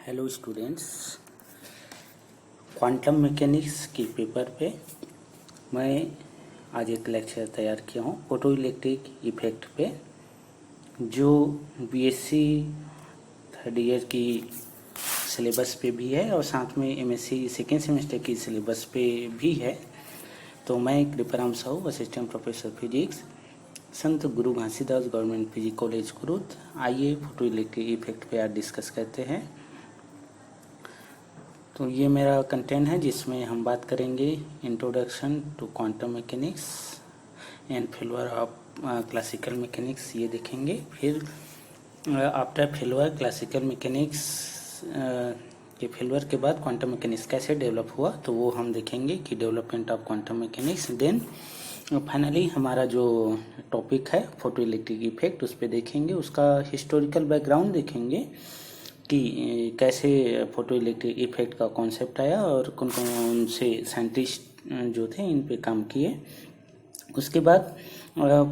Hello students, quantum mechanics के paper पे मैं आज एक लेक्चर तैयार किया हूँ फोटो इलेक्ट्रिक इफेक्ट पे, जो बीएससी थर्ड ईयर की सिलेबस पे भी है और साथ में एमएससी सेकेंड सेमेस्टर की सिलेबस पे भी है। तो मैं Kriparam Sahu, assistant professor physics, संत गुरु Ghasidas government physics college Kurud. आइए फोटो इलेक्ट्रिक इफेक्ट पे आज डिस्कस करते हैं। तो ये मेरा कंटेंट है जिसमें हम बात करेंगे introduction to quantum mechanics and failure of classical mechanics, ये देखेंगे। फिर आफ्टर फेल्योर क्लासिकल मैकेनिक्स के फेल्योर के बाद क्वांटम मैकेनिक्स कैसे डेवलप हुआ, तो वो हम देखेंगे कि development of quantum mechanics. Then finally हमारा जो टॉपिक है फोटो इलेक्ट्रिक इफेक्ट, उस पर देखेंगे, उसका हिस्टोरिकल बैकग्राउंड देखेंगे कि कैसे फोटो इलेक्ट्रिक इफेक्ट का कॉन्सेप्ट आया और कौन कौन से साइंटिस्ट जो थे इन पे काम किए। उसके बाद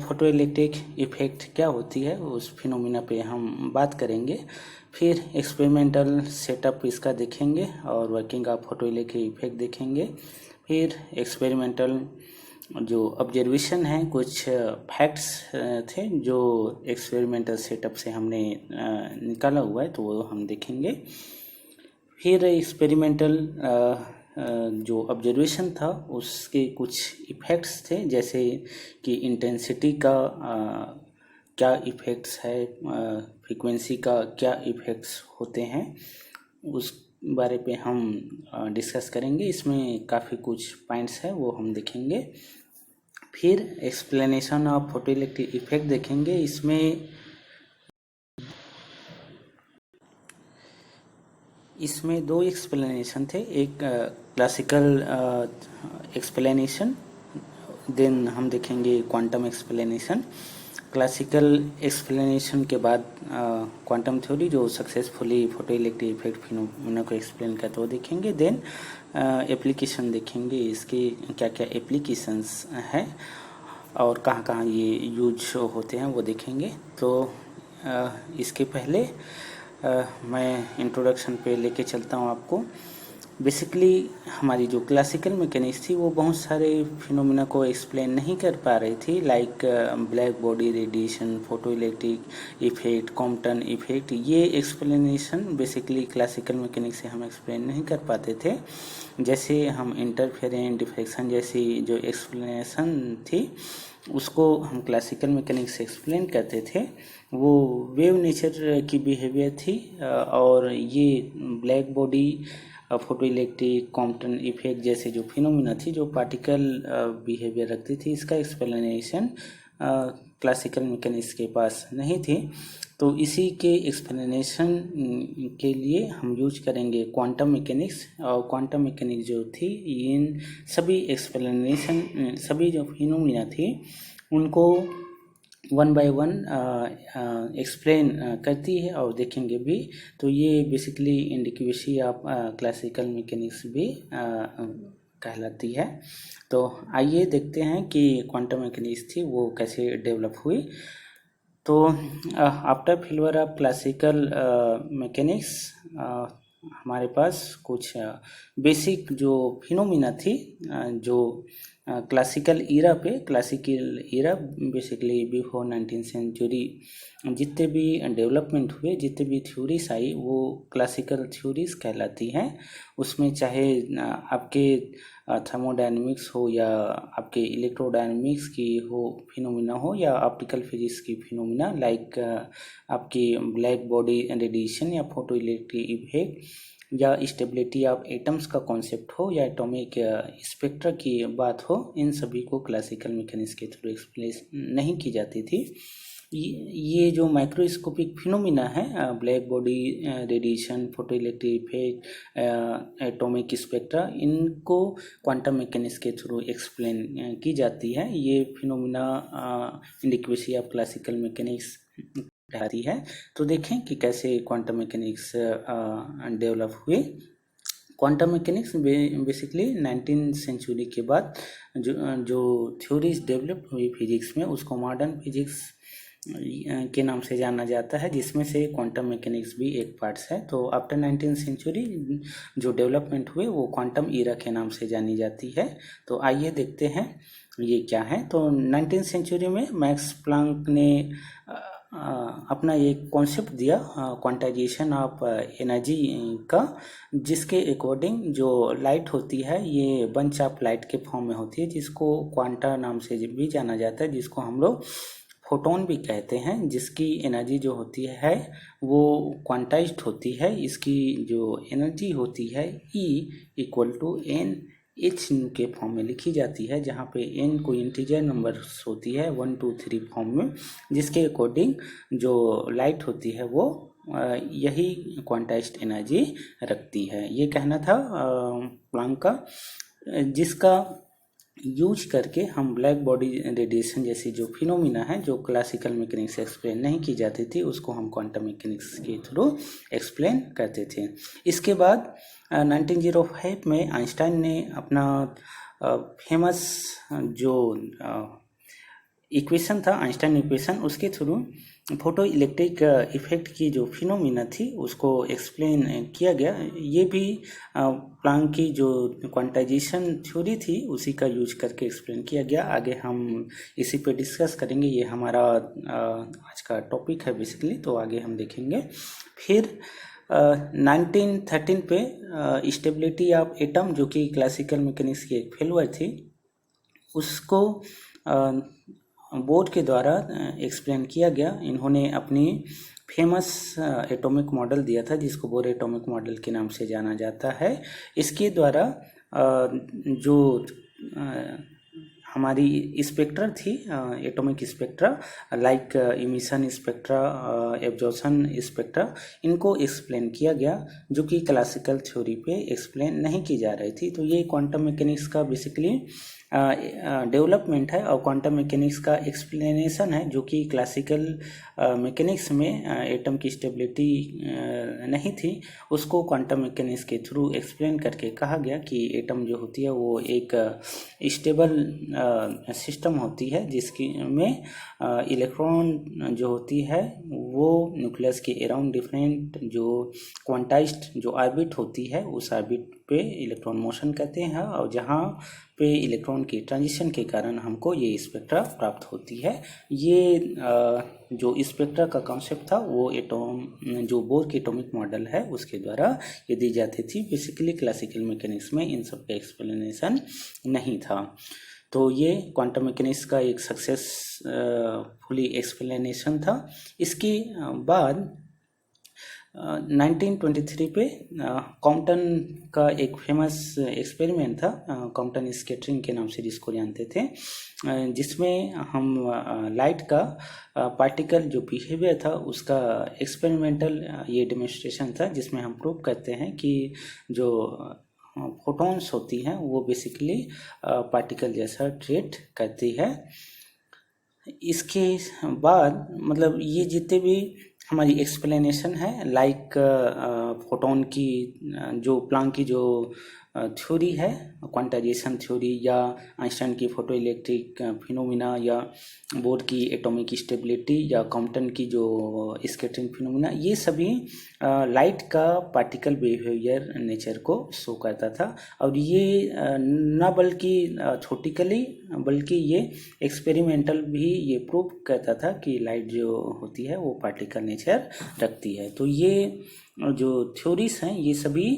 फोटो इलेक्ट्रिक इफेक्ट क्या होती है उस फिनोमिना पे हम बात करेंगे। फिर एक्सपेरिमेंटल सेटअप इसका देखेंगे और working of photo electric effect देखेंगे। फिर एक्सपेरिमेंटल जो ऑब्जर्वेशन है, कुछ फैक्ट्स थे जो एक्सपेरिमेंटल सेटअप से हमने निकाला हुआ है, तो वो हम देखेंगे। फिर एक्सपेरिमेंटल जो ऑब्जर्वेशन था उसके कुछ इफ़ेक्ट्स थे, जैसे कि इंटेंसिटी का क्या इफ़ेक्ट्स है, फ्रीक्वेंसी का क्या इफ़ेक्ट्स होते हैं, उस बारे पे हम डिस्कस करेंगे। इसमें काफ़ी कुछ पॉइंट्स है वो हम देखेंगे। फिर explanation of photo electric effect देखेंगे। इसमें दो एक्सप्लेनेशन थे, एक क्लासिकल एक्सप्लेनेशन, देन हम देखेंगे क्वांटम एक्सप्लेनेशन। क्लासिकल एक्सप्लेनेशन के बाद क्वांटम थ्योरी जो successfully photo electric effect phenomena को एक्सप्लेन करते वो देखेंगे। देन एप्लीकेशन देखेंगे, इसके क्या क्या एप्लीकेशंस हैं और कहाँ कहाँ ये यूज होते हैं वो देखेंगे। तो इसके पहले मैं इंट्रोडक्शन पे लेके चलता हूँ आपको। बेसिकली हमारी जो क्लासिकल मैकेनिक्स थी वो बहुत सारे फिनोमिना को एक्सप्लेन नहीं कर पा रही थी, like black body radiation, photo electric effect, Compton effect. ये एक्सप्लेनेशन बेसिकली क्लासिकल मैकेनिक्स से हम एक्सप्लेन नहीं कर पाते थे। जैसे हम इंटरफेरेंस, डिफ्रैक्शन जैसी जो एक्सप्लेनेशन थी उसको हम क्लासिकल मैकेनिक्स से एक्सप्लेन करते थे, वो वेव नेचर की बिहेवियर थी। और ये black body, photo electric, Compton effect जैसे जो फिनोमिना थी जो पार्टिकल बिहेवियर रखती थी, इसका एक्सप्लेनेशन क्लासिकल मैकेनिक्स के पास नहीं थी। तो इसी के एक्सप्लेनेशन के लिए हम यूज करेंगे क्वांटम मैकेनिक्स। और क्वांटम मैकेनिक्स जो थी इन सभी एक्सप्लेनेशन, सभी जो फिनोमिना थी उनको वन बाय वन एक्सप्लेन करती है और देखेंगे भी। तो ये बेसिकली इंडिक्वेसी ऑफ क्लासिकल मैकेनिक्स भी कहलाती है। तो आइए देखते हैं कि क्वांटम मैकेनिक्स थी वो कैसे डेवलप हुई। तो after failure of classical mechanics हमारे पास कुछ बेसिक जो फिनोमिना थी जो क्लासिकल ईरा पे, classical era basically before 19th century जितने भी डेवलपमेंट हुए, जितने भी थ्योरीज आई वो क्लासिकल थ्योरीज कहलाती हैं। उसमें चाहे आपके थर्मोडायनेमिक्स हो या आपके इलेक्ट्रोडायनेमिक्स की हो फिनोमिना हो या ऑप्टिकल फिजिक्स की फिनोमिना, लाइक आपकी ब्लैक बॉडी रेडिएशन या फोटो इलेक्ट्रिक इफेक्ट या स्टेबिलिटी ऑफ एटम्स का कॉन्सेप्ट हो या एटॉमिक स्पेक्ट्रा की बात हो, इन सभी को क्लासिकल मैकेनिक्स के थ्रू एक्सप्लेन नहीं की जाती थी। ये जो माइक्रोस्कोपिक फिनोमिना है, black body radiation, photo electric effect, atomic spectra, इनको क्वांटम मैकेनिक्स के थ्रू एक्सप्लेन की जाती है। ये phenomena inadequacy of classical mechanics कहती है। तो देखें कि कैसे क्वांटम मैकेनिक्स डेवलप हुए। Quantum mechanics basically 19th century के बाद जो थ्योरीज डेवलप हुई फिजिक्स में, उसको मॉडर्न फिजिक्स के नाम से जाना जाता है, जिसमें से क्वांटम मैकेनिक्स भी एक पार्ट्स है। तो आफ्टर 19th सेंचुरी जो डेवलपमेंट हुए वो क्वांटम ईरा के नाम से जानी जाती है। तो आइए देखते हैं ये क्या है। तो 19th सेंचुरी में मैक्स प्लांक ने अपना एक कॉन्सेप्ट दिया क्वांटाइजेशन ऑफ एनर्जी का, जिसके अकॉर्डिंग जो लाइट होती है ये बंच ऑफ लाइट के फॉर्म में होती है, जिसको क्वांटा नाम से भी जाना जाता है, जिसको हम लोग फोटोन भी कहते हैं, जिसकी एनर्जी जो होती है वो क्वांटाइज्ड होती है। इसकी जो एनर्जी होती है E equal to n h के फॉर्म में लिखी जाती है, जहाँ पे n कोई इंटीजर नंबर होती है 1 2 3 फॉर्म में, जिसके अकॉर्डिंग जो लाइट होती है वो यही क्वांटाइज्ड एनर्जी रखती है। ये कहना था प्लांक का, जिसका यूज करके हम ब्लैक बॉडी रेडिएशन जैसी जो फिनोमिना है जो क्लासिकल मैकेनिक्स से एक्सप्लेन नहीं की जाती थी, उसको हम क्वांटम मैकेनिक्स के थ्रू एक्सप्लेन करते थे। इसके बाद 1905 में आइंस्टाइन ने अपना फेमस जो इक्वेशन था आइंस्टाइन इक्वेशन, उसके थ्रू फोटो इलेक्ट्रिक इफेक्ट की जो फिनोमिना थी उसको एक्सप्लेन किया गया। ये भी प्लांक की जो क्वांटाइजेशन थ्योरी थी उसी का यूज करके एक्सप्लेन किया गया। आगे हम इसी पे डिस्कस करेंगे, ये हमारा आज का टॉपिक है बेसिकली, तो आगे हम देखेंगे। फिर 1913 पे स्टेबिलिटी ऑफ एटम, जो कि क्लासिकल मैकेनिक्स की एक फेल्यूर थी, उसको बोर के द्वारा एक्सप्लेन किया गया। इन्होंने अपनी फेमस एटॉमिक मॉडल दिया था, जिसको बोर एटॉमिक मॉडल के नाम से जाना जाता है। इसके द्वारा जो हमारी स्पेक्ट्रा थी, atomic spectra like emission spectra, absorption spectra, इनको एक्सप्लेन किया गया, जो कि क्लासिकल थ्योरी पे एक्सप्लेन नहीं की जा रही थी। तो ये क्वांटम मैकेनिक्स का बेसिकली डेवलपमेंट है और क्वांटम मैकेनिक्स का एक्सप्लेनेशन है, जो कि क्लासिकल मैकेनिक्स में एटम की स्टेबिलिटी नहीं थी, उसको क्वांटम मैकेनिक्स के थ्रू एक्सप्लेन करके कहा गया कि एटम जो होती है वो एक स्टेबल सिस्टम होती है, जिसकी में इलेक्ट्रॉन जो होती है वो न्यूक्लियस के अराउंड डिफरेंट जो क्वांटाइज्ड जो ऑर्बिट होती है उस ऑर्बिट पे इलेक्ट्रॉन मोशन कहते हैं, और जहाँ पे इलेक्ट्रॉन की ट्रांजिशन के कारण हमको ये स्पेक्ट्रा प्राप्त होती है। ये जो स्पेक्ट्रा का कॉन्सेप्ट था वो एटॉम जो बोर की एटॉमिक मॉडल है उसके द्वारा ये दी जाती थी। बेसिकली क्लासिकल मैकेनिक्स में इन सब का एक्सप्लेनेशन नहीं था। तो ये क्वांटम मैकेनिक्स का एक सक्सेसफुली एक्सप्लेनेशन था। इसके बाद 1923 पे कॉम्पटन का एक फेमस एक्सपेरिमेंट था, कॉम्पटन स्कैटरिंग के नाम से जिसको जानते थे, जिसमें हम लाइट का पार्टिकल जो बिहेवियर था उसका एक्सपेरिमेंटल ये डेमोन्स्ट्रेशन था, जिसमें हम प्रूव करते हैं कि जो फोटॉन्स होती हैं वो बेसिकली पार्टिकल जैसा ट्रीट करती है। इसके बाद मतलब ये जितने भी हमारी एक्सप्लेनेशन है लाइक फोटोन की जो प्लांक की जो थ्योरी है क्वांटाइजेशन थ्योरी, या आइंस्टाइन की फोटो इलेक्ट्रिक फिनोमिना, या बोर की एटॉमिक स्टेबिलिटी, या कॉम्पटन की जो स्कैटरिंग फिनोमिना, ये सभी लाइट का पार्टिकल बिहेवियर नेचर को शो करता था। और ये न बल्कि थ्योरेटिकली बल्कि ये एक्सपेरिमेंटल भी ये प्रूव करता था कि लाइट जो होती है वो पार्टिकल नेचर रखती है। तो ये जो थ्योरीज हैं ये सभी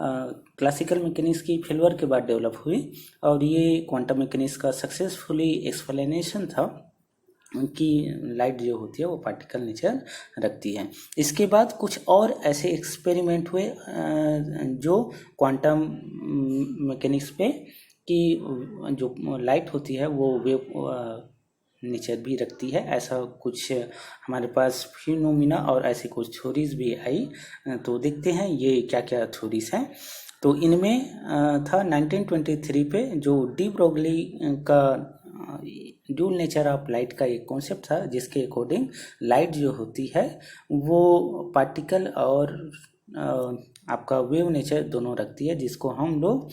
क्लासिकल मैकेनिक्स की फेल्यूर के बाद डेवलप हुई, और ये क्वांटम मैकेनिक्स का सक्सेसफुली एक्सप्लेनेशन था कि लाइट जो होती है वो पार्टिकल नेचर रखती है। इसके बाद कुछ और ऐसे एक्सपेरिमेंट हुए जो क्वांटम मैकेनिक्स पे कि जो लाइट होती है वो वेव नेचर भी रखती है। ऐसा कुछ हमारे पास फिनोमिना और ऐसी कुछ थ्योरीज भी आई, तो देखते हैं ये क्या क्या थ्योरीज हैं। तो इनमें था 1923 पे जो डी ब्रोगली का ड्यूल नेचर ऑफ लाइट का एक कॉन्सेप्ट था, जिसके अकॉर्डिंग लाइट जो होती है वो पार्टिकल और आपका वेव नेचर दोनों रखती है, जिसको हम लोग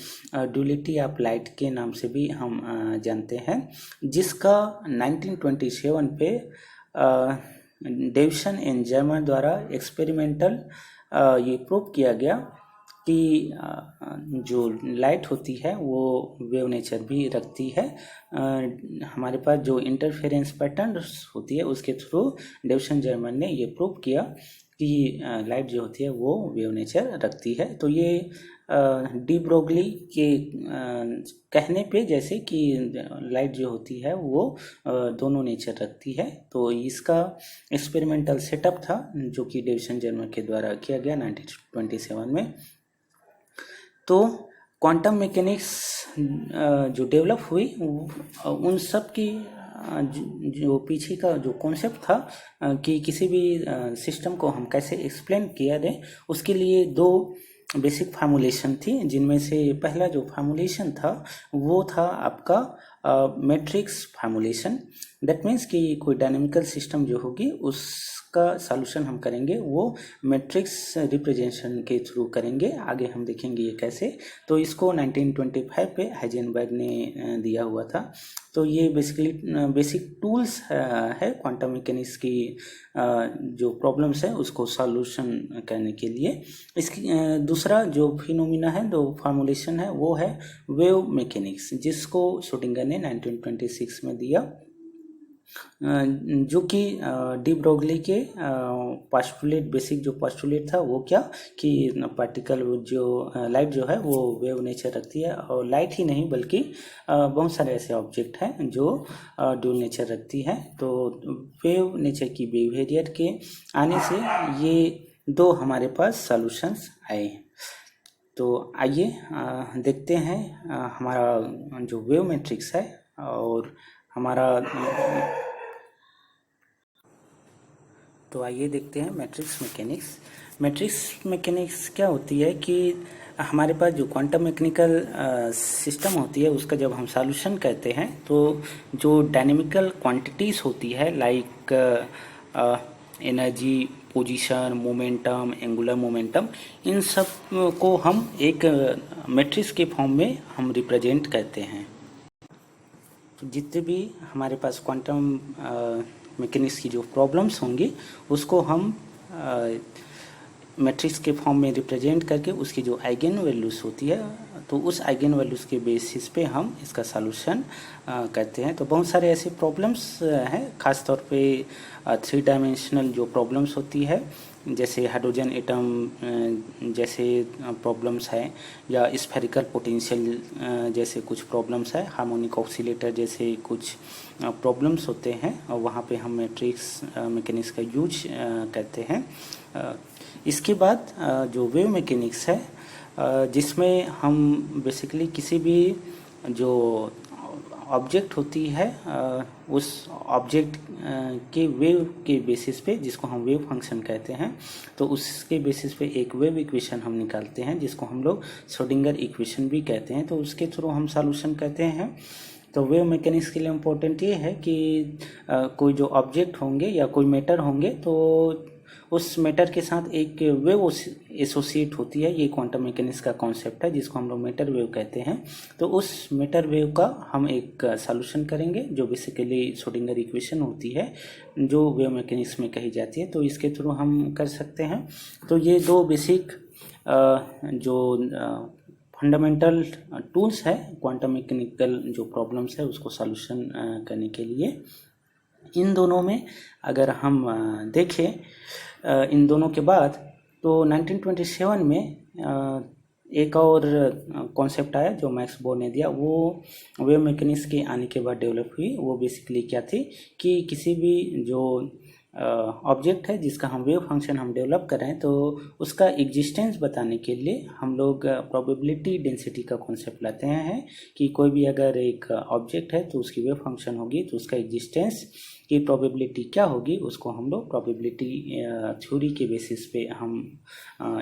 ड्यूलिटी ऑफ लाइट के नाम से भी हम जानते हैं, जिसका 1927 पे डेविसन एंड जर्मर द्वारा एक्सपेरिमेंटल ये प्रूव किया गया कि जो लाइट होती है वो वेव नेचर भी रखती है। हमारे पास जो इंटरफेरेंस पैटर्न होती है उसके थ्रू डेविसन जर्मर ने ये प्रूव किया कि लाइट जो होती है वो वेव नेचर रखती है। तो ये डी ब्रोगली के कहने पे जैसे कि लाइट जो होती है वो दोनों नेचर रखती है। तो इसका एक्सपेरिमेंटल सेटअप था जो कि डेविसन जर्मर के द्वारा किया गया 1927 में। तो क्वांटम मैकेनिक्स जो डेवलप हुई उन सब की जो पीछे का जो कॉन्सेप्ट था कि किसी भी सिस्टम को हम कैसे एक्सप्लेन किया दें, उसके लिए दो बेसिक फार्मूलेशन थी, जिनमें से पहला जो फार्मूलेशन था वो था आपका मैट्रिक्स फार्मूलेशन। दैट मीन्स कि कोई डायनेमिकल सिस्टम जो होगी उसका सॉल्यूशन हम करेंगे वो मैट्रिक्स रिप्रेजेंटेशन के थ्रू करेंगे। आगे हम देखेंगे ये कैसे। तो इसको 1925 पे हाइजेनबर्ग ने दिया हुआ था। तो ये बेसिकली बेसिक टूल्स है क्वांटम मैकेनिक्स की जो प्रॉब्लम्स है उसको सॉल्यूशन करने के लिए। इसकी दूसरा जो फिनोमिना है, जो फार्मूलेशन है, वो है वेव मैकेनिक्स, जिसको श्रोडिंगर ने 1926 में दिया, जो कि डी ब्रोगली के पोस्टुलेट, बेसिक जो पोस्टुलेट था वो क्या कि पार्टिकल जो लाइट जो है वो वेव नेचर रखती है। और लाइट ही नहीं बल्कि बहुत सारे ऐसे ऑब्जेक्ट हैं जो ड्यूल नेचर रखती है। तो वेव नेचर की बिहेवियर के आने से ये दो हमारे पास सॉल्यूशंस आए। तो आइए देखते हैं हमारा जो वेव मैट्रिक्स है और हमारा, तो आइए देखते हैं मैट्रिक्स मैकेनिक्स। मैट्रिक्स मैकेनिक्स क्या होती है कि हमारे पास जो क्वांटम मैकेनिकल सिस्टम होती है उसका जब हम सॉल्यूशन कहते हैं तो जो डायनेमिकल क्वांटिटीज़ होती है like energy, position, momentum, angular momentum, इन सब को हम एक मैट्रिक्स के फॉर्म में हम रिप्रेजेंट करते हैं। तो जितने भी हमारे पास क्वांटम मैकेनिक्स की जो प्रॉब्लम्स होंगी उसको हम मैट्रिक्स के फॉर्म में रिप्रेजेंट करके उसकी जो आइगन वैल्यूज़ होती है तो उस आइगन वैल्यूज़ के बेसिस पे हम इसका सॉल्यूशन करते हैं। तो बहुत सारे ऐसे प्रॉब्लम्स हैं, ख़ास तौर पे 3 डायमेंशनल जो प्रॉब्लम्स होती है, जैसे हाइड्रोजन एटम जैसे प्रॉब्लम्स हैं, या स्फेरिकल पोटेंशियल जैसे कुछ प्रॉब्लम्स है, हार्मोनिक ऑक्सीलेटर जैसे कुछ प्रॉब्लम्स होते हैं, और वहाँ पे हम मैट्रिक्स मैकेनिक्स का यूज करते हैं। इसके बाद जो वेव मैकेनिक्स है, जिसमें हम बेसिकली किसी भी जो ऑब्जेक्ट होती है उस ऑब्जेक्ट के वेव के बेसिस पे, जिसको हम वेव फंक्शन कहते हैं, तो उसके बेसिस पे एक वेव इक्वेशन हम निकालते हैं जिसको हम लोग श्रोडिंगर इक्वेशन भी कहते हैं। तो उसके थ्रू हम सॉल्यूशन कहते हैं। तो वेव मैकेनिक्स के लिए इम्पोर्टेंट ये है कि कोई जो ऑब्जेक्ट होंगे या कोई मैटर होंगे तो उस मैटर के साथ एक वेव एसोसिएट होती है। ये क्वांटम मैकेनिक्स का कॉन्सेप्ट है जिसको हम लोग मैटर वेव कहते हैं। तो उस मैटर वेव का हम एक सॉल्यूशन करेंगे जो बेसिकली श्रोडिंगर इक्वेशन होती है जो वेव मैकेनिक्स में कही जाती है। तो इसके थ्रू हम कर सकते हैं। तो ये दो बेसिक जो फंडामेंटल टूल्स है क्वांटम मैकेनिकल जो प्रॉब्लम्स है उसको सॉल्यूशन करने के लिए। इन दोनों में अगर हम देखें इन दोनों के बाद, तो 1927 में एक और कॉन्सेप्ट आया जो मैक्स बोर ने दिया, वो वेव मैकेनिक्स के आने के बाद डेवलप हुई। वो बेसिकली क्या थी कि किसी भी जो ऑब्जेक्ट है जिसका हम वेव फंक्शन हम डेवलप कर रहे हैं तो उसका एग्जिस्टेंस बताने के लिए हम लोग प्रोबेबिलिटी डेंसिटी का कॉन्सेप्ट लाते हैं कि कोई भी अगर एक ऑब्जेक्ट है तो उसकी वेव फंक्शन होगी तो उसका एग्जिस्टेंस की प्रोबेबिलिटी क्या होगी उसको हम लोग प्रोबेबिलिटी थ्योरी के बेसिस पे हम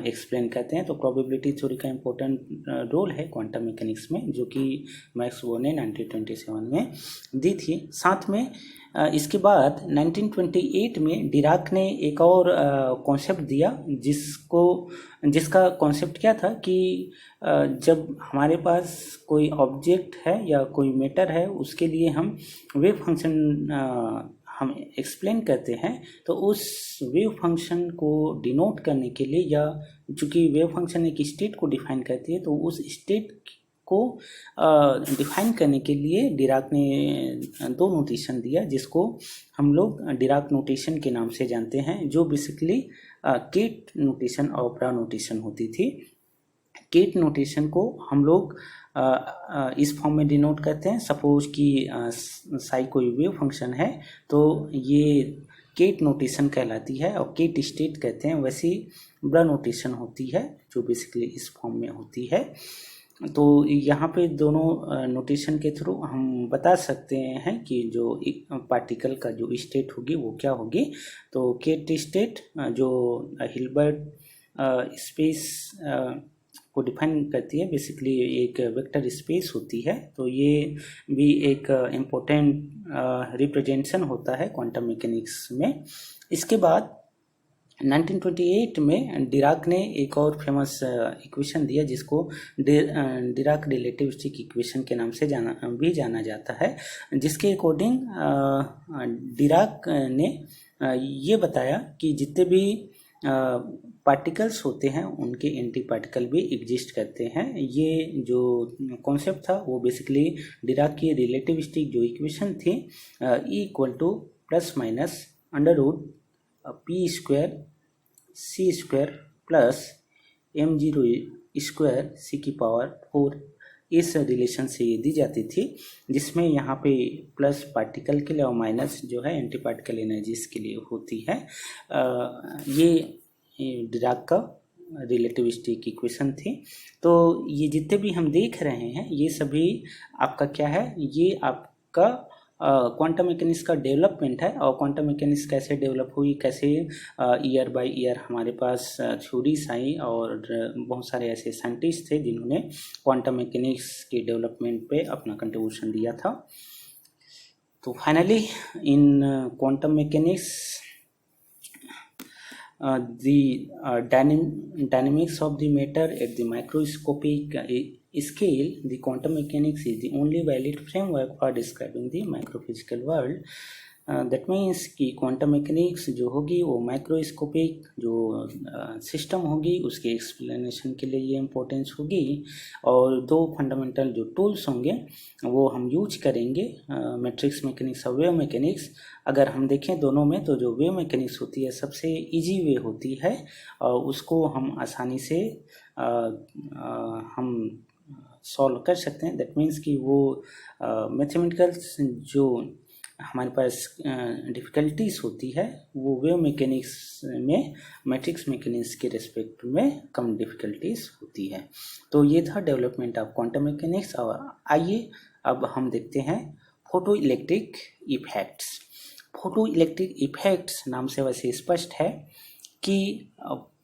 एक्सप्लेन करते हैं। तो प्रोबेबिलिटी थ्योरी का इम्पोर्टेंट रोल है क्वांटम मैकेनिक्स में, जो कि मैक्स बोर ने 1927 में दी थी। साथ में इसके बाद 1928 में डिराक ने एक और कॉन्सेप्ट दिया जिसका कॉन्सेप्ट क्या था कि जब हमारे पास कोई ऑब्जेक्ट है या कोई मैटर है उसके लिए हम वेव फंक्शन हम एक्सप्लेन करते हैं तो उस वेव फंक्शन को डिनोट करने के लिए, या चूंकि वेव फंक्शन एक स्टेट को डिफाइन करती है, तो उस स्टेट को डिफाइन करने के लिए डिराक ने दो नोटेशन दिया, जिसको हम लोग डिराक नोटेशन के नाम से जानते हैं, जो बेसिकली केट नोटेशन और प्रा नोटेशन होती थी। केट नोटेशन को हम लोग इस फॉर्म में डिनोट करते हैं। सपोज कि साई कोई वेव फंक्शन है तो ये केट नोटेशन कहलाती है, और केट स्टेट कहते हैं। वैसी ब्रा नोटेशन होती है जो बेसिकली इस फॉर्म में होती है। तो यहाँ पे दोनों नोटेशन के थ्रू हम बता सकते हैं कि जो पार्टिकल का जो स्टेट होगी वो क्या होगी। तो केट स्टेट जो हिल्बर्ट स्पेस को डिफाइन करती है, बेसिकली एक वेक्टर स्पेस होती है। तो ये भी एक इम्पोर्टेंट रिप्रेजेंटेशन होता है क्वांटम मैकेनिक्स में। इसके बाद 1928 में डिराक ने एक और फेमस इक्वेशन दिया, जिसको डिराक रिलेटिविस्टिक इक्वेशन के नाम से जाना जाता है, जिसके अकॉर्डिंग डिराक ने ये बताया कि जितने भी पार्टिकल्स होते हैं उनके एंटी पार्टिकल भी एग्जिस्ट करते हैं। ये जो कॉन्सेप्ट था वो बेसिकली डिराक की रिलेटिविस्टिक जो इक्वेशन थी, E = plus minus √p² c² plus m0² c⁴ इस रिलेशन से ये दी जाती थी, जिसमें यहाँ पे प्लस पार्टिकल के लिए और माइनस जो है एंटी पार्टिकल एनर्जीज के लिए होती है। ये डिराक का रिलेटिविस्टिक इक्वेशन थी। तो ये जितने भी हम देख रहे हैं ये सभी आपका क्या है, ये आपका क्वांटम मैकेनिक्स का डेवलपमेंट है। और क्वांटम मैकेनिक्स कैसे डेवलप हुई, कैसे ईयर बाय ईयर हमारे पास थ्योरीज आई, और बहुत सारे ऐसे साइंटिस्ट थे जिन्होंने क्वांटम मैकेनिक्स के डेवलपमेंट पे अपना कंट्रीब्यूशन दिया था। तो finally in quantum mechanics the dynamics of the matter at the microscopic scale, the quantum mechanics is the only valid framework for describing the microphysical world. That means कि quantum mechanics जो होगी वो microscopic जो system होगी उसके explanation के लिए ये इम्पोर्टेंस होगी। और दो फंडामेंटल जो टूल्स होंगे वो हम यूज करेंगे, मैट्रिक्स मैकेनिक्स और वेव मैकेनिक्स। अगर हम देखें दोनों में तो जो वेव मैकेनिक्स होती है सबसे इजी वे होती है, और उसको हम आसानी से हम सॉल्व कर सकते हैं। दैट मीन्स कि वो मैथमेटिकल्स जो हमारे पास डिफ़िकल्टीज होती है वो वेव मैकेनिक्स में मैट्रिक्स मैकेनिक्स के रिस्पेक्ट में कम डिफ़िकल्टीज होती है। तो ये था डेवलपमेंट ऑफ क्वांटम मैकेनिक्स। और आइए अब हम देखते हैं photo electric effects. Photo electric effects नाम से वैसे स्पष्ट है कि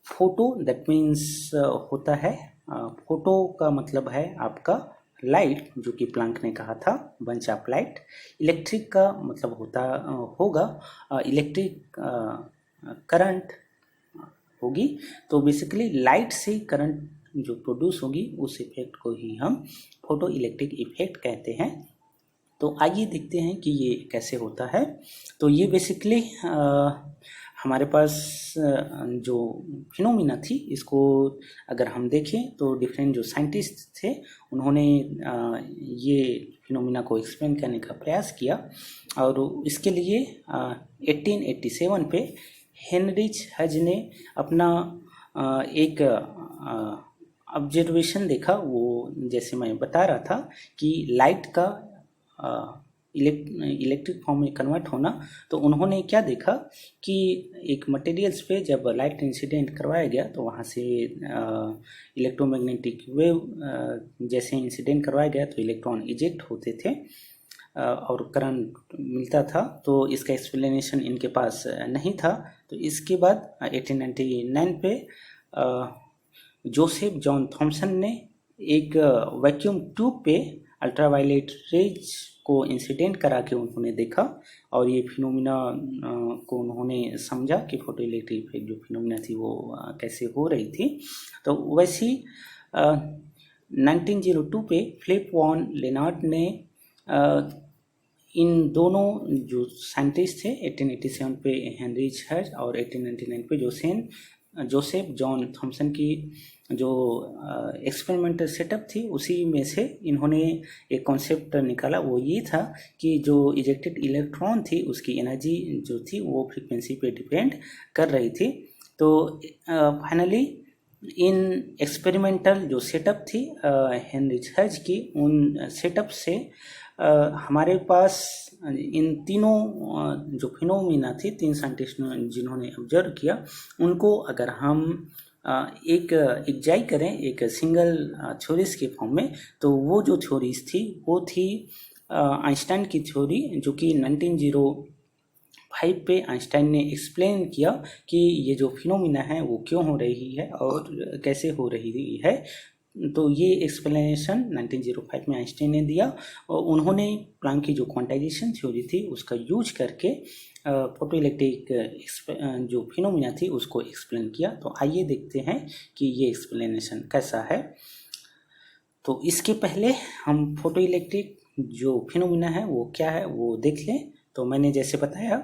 फोटो दैट मीन्स होता है, फोटो का मतलब है आपका लाइट, जो कि प्लैंक ने कहा था बंच ऑफ लाइट। इलेक्ट्रिक का मतलब होगा इलेक्ट्रिक करंट होगी। तो बेसिकली लाइट से करंट जो प्रोड्यूस होगी उस इफेक्ट को ही हम फोटो इलेक्ट्रिक इफेक्ट कहते हैं। तो आइए देखते हैं कि ये कैसे होता है। तो ये बेसिकली हमारे पास जो फिनोमिना थी इसको अगर हम देखें तो डिफरेंट जो साइंटिस्ट थे उन्होंने ये फिनोमिना को एक्सप्लेन करने का प्रयास किया। और इसके लिए 1887 पे हेनरिच हज ने अपना एक ऑब्जर्वेशन देखा। वो जैसे मैं बता रहा था कि लाइट का इलेक्ट्रिक फॉर्म में कन्वर्ट होना, तो उन्होंने क्या देखा कि एक मटेरियल्स पे जब लाइट इंसिडेंट करवाया गया तो वहाँ से इलेक्ट्रोमैग्नेटिक वेव जैसे इंसिडेंट करवाया गया तो इलेक्ट्रॉन इजेक्ट होते थे और करंट मिलता था। तो इसका एक्सप्लेनेशन इनके पास नहीं था। तो इसके बाद 1899 पे जोसेफ जॉन थॉमसन ने एक वैक्यूम ट्यूब पे अल्ट्रावायलेट रेज को इंसिडेंट करा के उन्होंने देखा, और ये फिनोमिना को उन्होंने समझा कि फोटो इलेक्ट्रिक इफेक्ट जो फिनोमिना थी वो कैसे हो रही थी। तो वैसी 1902 पे फिलिप वॉन लेनार्ड ने इन दोनों जो साइंटिस्ट थे 1887 पे हेनरी हर्ज और 1899 पे जोसेफ जॉन थॉमसन की जो एक्सपेरिमेंटल सेटअप थी उसी में से इन्होंने एक कॉन्सेप्ट निकाला। वो ये था कि जो इजेक्टेड इलेक्ट्रॉन थी उसकी एनर्जी जो थी वो फ्रीक्वेंसी पे डिपेंड कर रही थी। तो फाइनली इन एक्सपेरिमेंटल जो सेटअप थी हेनरी हर्ज की, उन सेटअप से हमारे पास इन तीनों जो फिनोमिना थी, 3 साइंटिस्ट जिन्होंने ऑब्जर्व किया, उनको अगर हम एक एग्जाई करें एक सिंगल थ्योरीज के फॉर्म में, तो वो जो थ्योरीज थी वो थी आइंस्टाइन की थ्योरी, जो कि 1905 पे आइंस्टाइन ने एक्सप्लेन किया कि ये जो फिनोमिना है वो क्यों हो रही है और कैसे हो रही है। तो ये एक्सप्लेनेशन 1905 में आइंस्टाइन ने दिया और उन्होंने प्लैंक की जो क्वांटाइजेशन थ्योरी थी उसका यूज करके फोटो इलेक्ट्रिक जो फिनोमिना थी उसको एक्सप्लेन किया। तो आइए देखते हैं कि ये एक्सप्लेनेशन कैसा है। तो इसके पहले हम फोटो इलेक्ट्रिक जो फिनोमिना है वो क्या है वो देख लें। तो मैंने जैसे बताया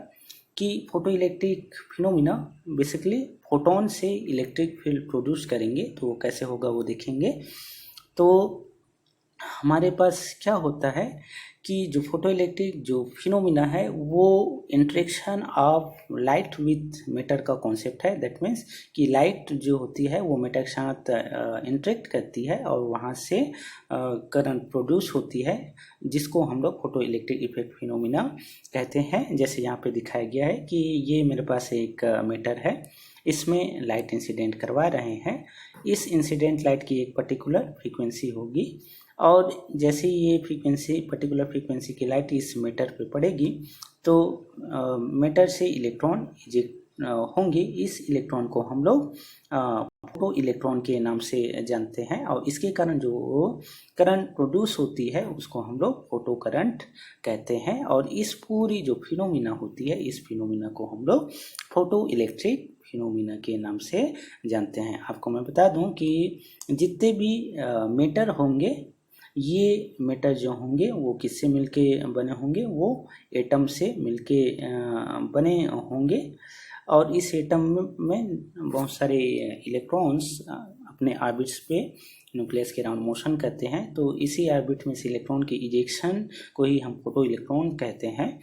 कि photo electric phenomena basically photon से इलेक्ट्रिक फील्ड प्रोड्यूस करेंगे। तो वो कैसे होगा वो देखेंगे। तो हमारे पास क्या होता है कि जो फोटो इलेक्ट्रिक जो फिनोमिना है वो interaction of light with matter का कॉन्सेप्ट है। दैट मीन्स कि लाइट जो होती है वो मैटर के साथ इंटरेक्ट करती है और वहाँ से करंट प्रोड्यूस होती है, जिसको हम लोग फोटो इलेक्ट्रिक इफेक्ट फिनोमिना कहते हैं। जैसे यहाँ पे दिखाया गया है कि ये मेरे पास एक मैटर है, इसमें लाइट इंसिडेंट करवा रहे हैं। इस इंसिडेंट लाइट की एक पर्टिकुलर फ्रीक्वेंसी होगी और जैसे ये फ्रीक्वेंसी पर्टिकुलर फ्रीक्वेंसी की लाइट इस मैटर पे पड़ेगी तो मैटर से इलेक्ट्रॉन इजेक्ट होंगे। इस इलेक्ट्रॉन को हम लोग फोटो इलेक्ट्रॉन के नाम से जानते हैं और इसके कारण जो करंट प्रोड्यूस होती है उसको हम लोग फोटो करंट कहते हैं। और इस पूरी जो फिनोमिना होती है इस फिनोमिना को हम लोग फोटो इलेक्ट्रिक फिनोमिना के नाम से जानते हैं। आपको मैं बता दूं कि जितने भी मैटर होंगे, ये मैटर जो होंगे वो किससे मिलके बने होंगे, वो एटम से मिलके बने होंगे। और इस एटम में बहुत सारे इलेक्ट्रॉन्स अपने ऑर्बिट्स पे न्यूक्लियस के अराउंड मोशन करते हैं। तो इसी ऑर्बिट में से इलेक्ट्रॉन के इजेक्शन को ही हम फोटो इलेक्ट्रॉन कहते हैं।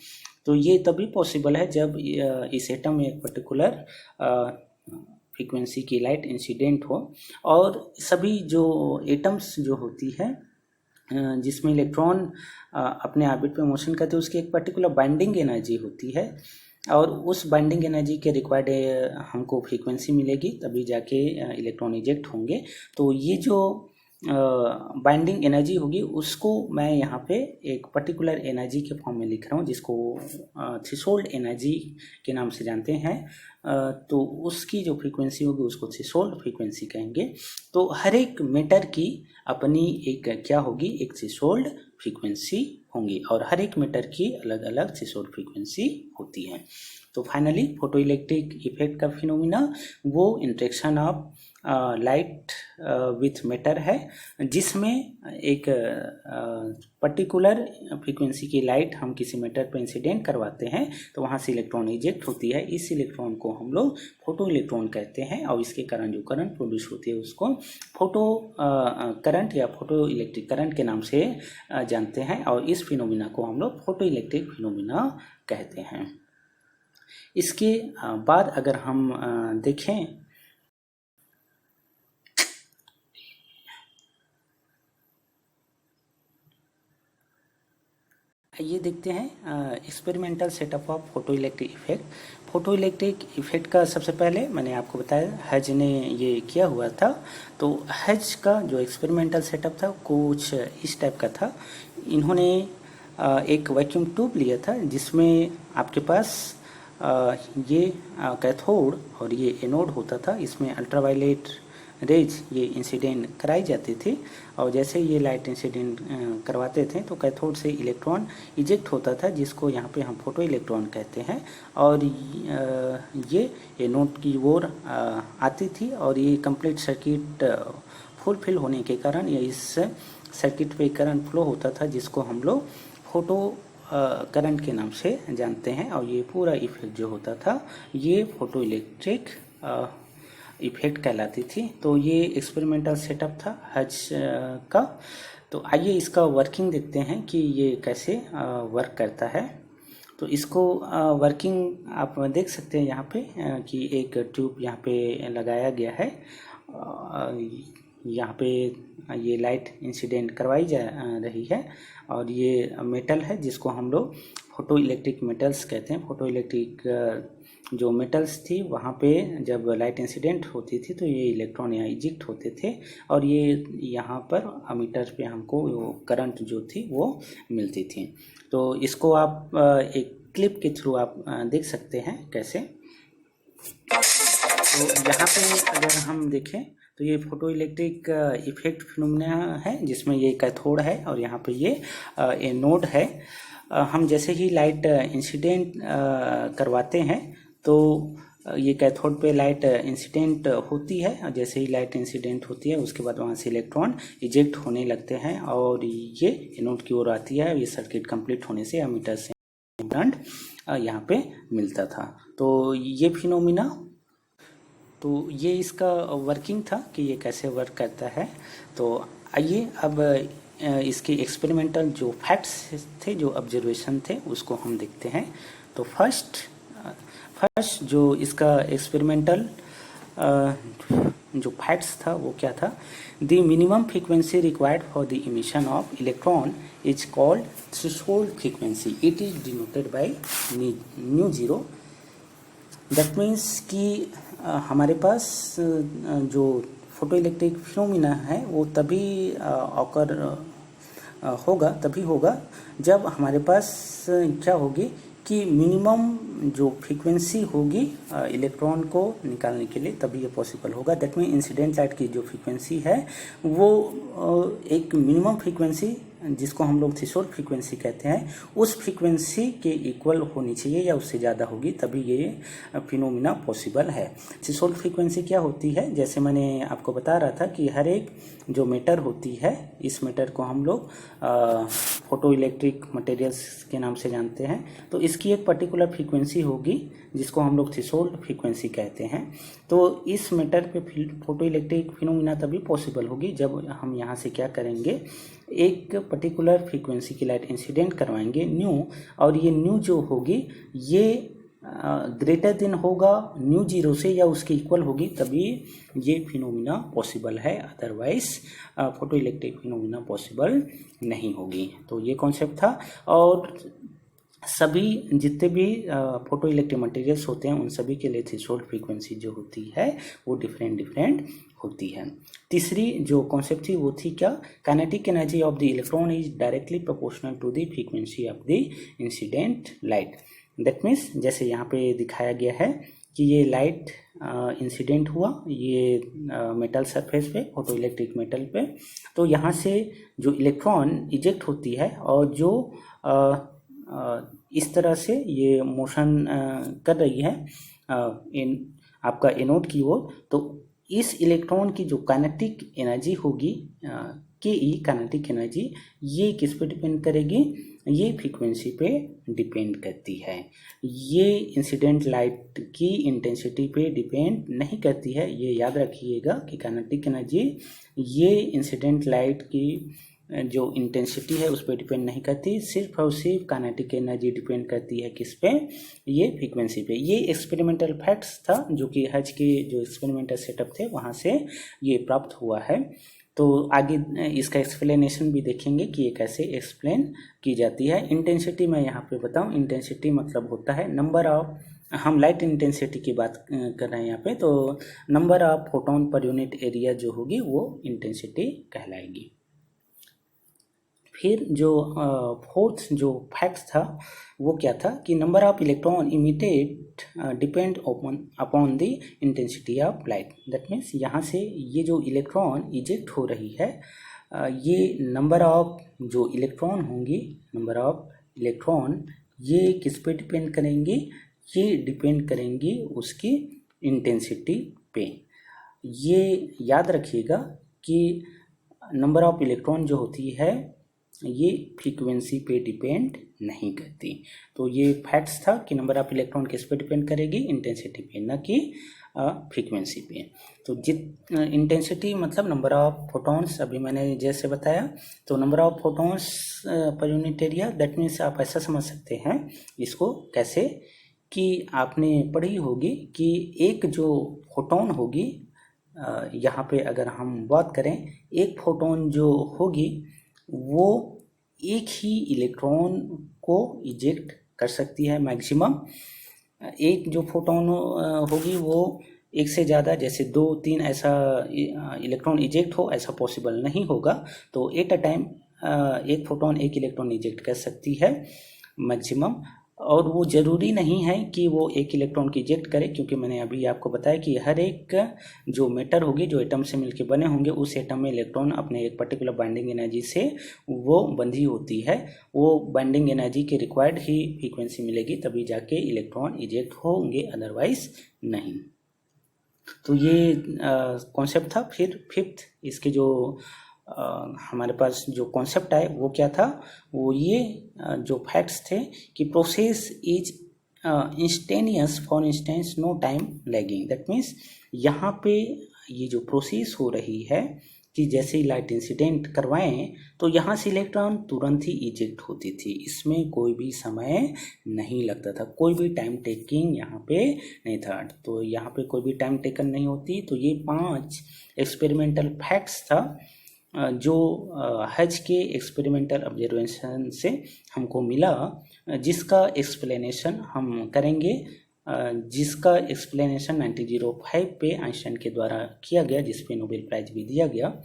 तो ये तभी पॉसिबल है जब इस एटम में एक पर्टिकुलर फ्रीक्वेंसी की लाइट इंसिडेंट हो। और सभी जो एटम्स जो होती है जिसमें इलेक्ट्रॉन अपने ऑर्बिट पे मोशन करते हैं उसकी एक पर्टिकुलर बाइंडिंग एनर्जी होती है और उस बाइंडिंग एनर्जी के रिक्वायर्ड हमको फ्रीक्वेंसी मिलेगी, तभी जाके इलेक्ट्रॉन इजेक्ट होंगे। तो ये जो बाइंडिंग एनर्जी होगी उसको मैं यहाँ पे एक पर्टिकुलर एनर्जी के फॉर्म में लिख रहा हूँ, जिसको थ्रेशोल्ड एनर्जी के नाम से जानते हैं। तो उसकी जो फ्रीक्वेंसी होगी उसको थ्रेशोल्ड फ्रीक्वेंसी कहेंगे। तो हर एक मैटर की अपनी एक क्या होगी, एक थ्रेशोल्ड फ्रीक्वेंसी होंगी और हर एक मैटर की अलग अलग थ्रेशोल्ड फ्रीक्वेंसी होती है। तो फाइनली फोटो इलेक्ट्रिक इफेक्ट का फिनोमिना वो interaction of light with matter है, जिसमें एक पर्टिकुलर फ्रीक्वेंसी की लाइट हम किसी मैटर पर इंसिडेंट करवाते हैं तो वहाँ से इलेक्ट्रॉन इजेक्ट होती है। इस इलेक्ट्रॉन को हम लोग फोटो इलेक्ट्रॉन कहते हैं और इसके कारण जो करंट प्रोड्यूस होती है उसको फोटो करंट या फोटो इलेक्ट्रिक करंट के नाम से जानते हैं और इस फिनोमिना को हम लोग फोटो इलेक्ट्रिक फिनोमिना कहते हैं। इसके बाद अगर हम देखें ये देखते हैं experimental setup of photo electric effect. Photo electric effect का सबसे पहले मैंने आपको बताया हज ने ये किया हुआ था। तो हज का जो एक्सपेरिमेंटल सेटअप था कुछ इस टाइप का था। इन्होंने एक वैक्यूम ट्यूब लिया था जिसमें आपके पास ये कैथोड और ये एनोड होता था। इसमें अल्ट्रावायलेट रेज ये इंसिडेंट कराई जाती थी और जैसे ये लाइट इंसिडेंट करवाते थे तो कैथोड से इलेक्ट्रॉन इजेक्ट होता था, जिसको यहाँ पे हम फोटो इलेक्ट्रॉन कहते हैं। और ये एनोड की ओर आती थी और ये कंप्लीट सर्किट फुलफिल होने के कारण ये इस सर्किट पे करंट फ्लो होता था, जिसको हम लोग फोटो करंट के नाम से जानते हैं। और ये पूरा इफेक्ट जो होता था ये फोटो इलेक्ट्रिक इफेक्ट कहलाती थी। तो ये एक्सपेरिमेंटल सेटअप था हज का। तो आइए इसका वर्किंग देखते हैं कि ये कैसे वर्क करता है। तो इसको वर्किंग आप देख सकते हैं यहाँ पे कि एक ट्यूब यहाँ पे लगाया गया है। यहाँ पे ये लाइट इंसिडेंट करवाई जा रही है और ये मेटल है जिसको हम लोग फोटो इलेक्ट्रिक मेटल्स कहते हैं। फोटो इलेक्ट्रिक जो मेटल्स थी वहाँ पे जब लाइट इंसिडेंट होती थी तो ये इलेक्ट्रॉन यहाँ इजेक्ट होते थे और ये यहाँ पर अमीटर पे हमको वो करंट जो थी वो मिलती थी। तो इसको आप एक क्लिप के थ्रू आप देख सकते हैं कैसे। तो यहाँ पे अगर हम देखें तो ये फोटो इलेक्ट्रिक इफेक्ट फिनोमेना है जिसमें ये कैथोड है और यहाँ पे ये एनोड है। हम जैसे ही लाइट इंसिडेंट करवाते हैं तो ये कैथोड पे लाइट इंसिडेंट होती है और जैसे ही लाइट इंसिडेंट होती है उसके बाद वहाँ से इलेक्ट्रॉन इजेक्ट होने लगते हैं और ये एनोड की ओर आती है। ये सर्किट कंप्लीट होने से एमीटर से करंट यहाँ पे मिलता था। तो ये फिनोमिना, तो ये इसका वर्किंग था कि ये कैसे वर्क करता है। तो आइए अब इसके एक्सपेरिमेंटल जो फैक्ट्स थे, जो ऑब्जर्वेशन थे, उसको हम देखते हैं। तो फर्स्ट जो इसका एक्सपेरिमेंटल जो फैक्ट्स था वो क्या था। The minimum frequency required for the emission of electron is called threshold frequency. It is denoted by mu zero. That means कि हमारे पास जो फोटो इलेक्ट्रिक फिनोमिना है वो तभी ऑकर होगा, तभी होगा जब हमारे पास क्या होगी कि मिनिमम जो फ्रीक्वेंसी होगी इलेक्ट्रॉन को निकालने के लिए, तभी ये पॉसिबल होगा। दैट मीन इंसिडेंट लाइट की जो फ्रीक्वेंसी है वो एक मिनिमम फ्रीक्वेंसी जिसको हम लोग थ्रेशोल्ड फ्रीक्वेंसी कहते हैं उस फ्रीक्वेंसी के इक्वल होनी चाहिए या उससे ज़्यादा होगी तभी ये फिनोमिना पॉसिबल है। थ्रेशोल्ड फ्रीक्वेंसी क्या होती है, जैसे मैंने आपको बता रहा था कि हर एक जो मैटर होती है इस मैटर को हम लोग फोटो इलेक्ट्रिक मटेरियल्स के नाम से जानते हैं। तो इसकी एक पर्टिकुलर फ्रीक्वेंसी होगी जिसको हम लोग थ्रेशोल्ड फ्रीक्वेंसी कहते हैं। तो इस मैटर पे फोटो इलेक्ट्रिक फिनोमिना तभी पॉसिबल होगी जब हम यहाँ से क्या करेंगे, एक पर्टिकुलर फ्रीक्वेंसी की लाइट इंसिडेंट करवाएंगे न्यू, और ये न्यू जो होगी ये ग्रेटर देन होगा न्यू जीरो से या उसके इक्वल होगी तभी ये फिनोमिना पॉसिबल है, otherwise photo electric phenomena possible नहीं होगी। तो ये कॉन्सेप्ट था। और सभी जितने भी फोटो इलेक्ट्रिक मटेरियल्स होते हैं उन सभी के लिए थ्रेशोल्ड फ्रीक्वेंसी जो होती है वो डिफरेंट होती है। तीसरी जो कॉन्सेप्ट थी वो थी क्या, kinetic energy of the electron is directly proportional to the frequency of the incident light. That means जैसे यहाँ पे दिखाया गया है कि ये लाइट इंसिडेंट हुआ ये मेटल सरफेस पे, फोटो इलेक्ट्रिक मेटल पे, तो यहाँ से जो इलेक्ट्रॉन इजेक्ट होती है और जो इस तरह से ये मोशन कर रही है आपका एनोड की ओर, तो इस इलेक्ट्रॉन की जो काइनेटिक एनर्जी होगी के ई काइनेटिक एनर्जी, ये किस पे डिपेंड करेगी, ये फ्रीक्वेंसी पे डिपेंड करती है। ये इंसिडेंट लाइट की इंटेंसिटी पे डिपेंड नहीं करती है। ये याद रखिएगा कि काइनेटिक एनर्जी ये इंसिडेंट लाइट की जो इंटेंसिटी है उस पर डिपेंड नहीं करती, सिर्फ और सिर्फ काइनेटिक एनर्जी डिपेंड करती है किस पे, ये फ्रीक्वेंसी पे। ये एक्सपेरिमेंटल फैक्ट्स था जो कि हज के जो एक्सपेरिमेंटल सेटअप थे वहाँ से ये प्राप्त हुआ है। तो आगे इसका एक्सप्लेनेशन भी देखेंगे कि ये कैसे एक्सप्लेन की जाती है। इंटेंसिटी मैं यहाँ पे बताऊँ, इंटेंसिटी मतलब होता है नंबर ऑफ, हम लाइट इंटेंसिटी की बात कर रहे हैं यहाँ पे, तो number of photon per unit area जो होगी वो इंटेंसिटी कहलाएगी। फिर जो फोर्थ जो फैक्ट था वो क्या था कि number of electron emitted depend upon the intensity of light. That means यहाँ से ये जो इलेक्ट्रॉन इजेक्ट हो रही है ये नंबर ऑफ जो इलेक्ट्रॉन होंगी, नंबर ऑफ इलेक्ट्रॉन ये किस पे डिपेंड करेंगी, ये डिपेंड करेंगी उसकी इंटेंसिटी पे। ये याद रखिएगा कि नंबर ऑफ इलेक्ट्रॉन जो होती है ये फ्रीक्वेंसी पे डिपेंड नहीं करती। तो ये फैक्ट्स था कि नंबर ऑफ इलेक्ट्रॉन किस पे डिपेंड करेगी, इंटेंसिटी पे, न कि फ्रीक्वेंसी पे। तो इंटेंसिटी मतलब नंबर ऑफ फोटॉन्स, अभी मैंने जैसे बताया, तो number of photons per unit area, that means आप ऐसा समझ सकते हैं इसको कैसे, कि आपने पढ़ी होगी कि एक जो फोटोन होगी, यहाँ पे अगर हम बात करें, एक फोटोन जो होगी वो एक ही इलेक्ट्रॉन को इजेक्ट कर सकती है मैक्सिमम। एक जो फोटोन होगी वो एक से ज़्यादा, जैसे 2-3 ऐसा इलेक्ट्रॉन इजेक्ट हो, ऐसा पॉसिबल नहीं होगा। तो एट अ टाइम एक फोटोन एक इलेक्ट्रॉन इजेक्ट कर सकती है मैक्सिमम, और वो ज़रूरी नहीं है कि वो एक इलेक्ट्रॉन की इजेक्ट करे, क्योंकि मैंने अभी आपको बताया कि हर एक जो मैटर होगी, जो एटम से मिलकर बने होंगे, उस एटम में इलेक्ट्रॉन अपने एक पर्टिकुलर बाइंडिंग एनर्जी से वो बंधी होती है। वो बाइंडिंग एनर्जी के रिक्वायर्ड ही फ्रीक्वेंसी मिलेगी, तभी जाके इलेक्ट्रॉन इजेक्ट होंगे, अदरवाइज नहीं। तो ये कॉन्सेप्ट था। फिर फिफ्थ इसके जो हमारे पास जो कॉन्सेप्ट आए वो क्या था, वो ये जो फैक्ट्स थे कि process is instantaneous, for instance no time lagging. That means यहाँ पे ये जो प्रोसेस हो रही है कि जैसे ही लाइट इंसिडेंट करवाएं तो यहाँ से इलेक्ट्रॉन तुरंत ही इजेक्ट होती थी, इसमें कोई भी समय नहीं लगता था, कोई भी टाइम टेकिंग यहाँ पे नहीं था। तो यहाँ पे कोई भी टाइम टेकन नहीं होती। तो ये 5 एक्सपेरिमेंटल फैक्ट्स था जो हज के एक्सपेरिमेंटल ऑब्जर्वेशन से हमको मिला, जिसका एक्सप्लेनेशन हम करेंगे, जिसका एक्सप्लेनेशन 1905 पे आइंस्टाइन के द्वारा किया गया, जिस पे नोबेल प्राइज भी दिया गया।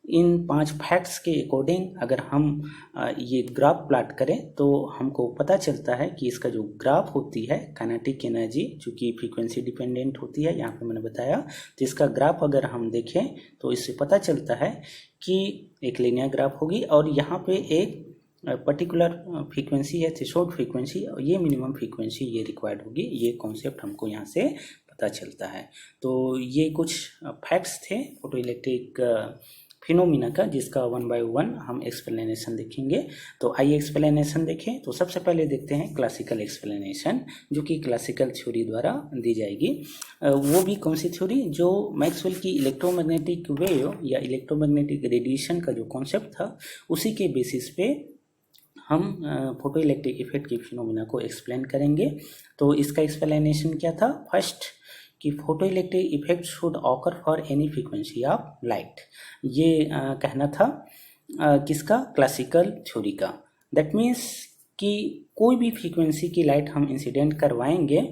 इन 5 फैक्ट्स के अकॉर्डिंग अगर हम ये ग्राफ प्लाट करें तो हमको पता चलता है कि इसका जो ग्राफ होती है काइनेटिक एनर्जी, जो कि फ्रीक्वेंसी डिपेंडेंट होती है, यहाँ पे मैंने बताया। तो इसका ग्राफ अगर हम देखें तो इससे पता चलता है कि एक लीनियर ग्राफ होगी, और यहाँ पे एक पर्टिकुलर फ्रीक्वेंसी है, थ्रेशोल्ड फ्रीक्वेंसी, और ये मिनिमम फ्रीक्वेंसी ये रिक्वायर्ड होगी। ये कॉन्सेप्ट हमको यहाँ से पता चलता है। तो ये कुछ फैक्ट्स थे फोटो इलेक्ट्रिक फिनोमिना का, जिसका 1 बाय 1 हम एक्सप्लेनेशन देखेंगे। तो आइए एक्सप्लेनेशन देखें। तो सबसे पहले देखते हैं क्लासिकल एक्सप्लेनेशन, जो कि क्लासिकल थ्योरी द्वारा दी जाएगी। वो भी कौन सी थ्योरी, जो मैक्सवेल की इलेक्ट्रोमैग्नेटिक वेव या इलेक्ट्रोमैग्नेटिक रेडिएशन का जो कॉन्सेप्ट था, उसी के बेसिस पे हम फोटो इलेक्ट्रिक इफेक्ट की फिनोमिना को एक्सप्लेन करेंगे। तो इसका एक्सप्लेनेशन क्या था, फर्स्ट कि photo electric effect should occur for any frequency of light. ये कहना था किसका, क्लासिकल थ्योरी का। दैट मीन्स कि कोई भी फ्रीक्वेंसी की लाइट हम इंसिडेंट करवाएंगे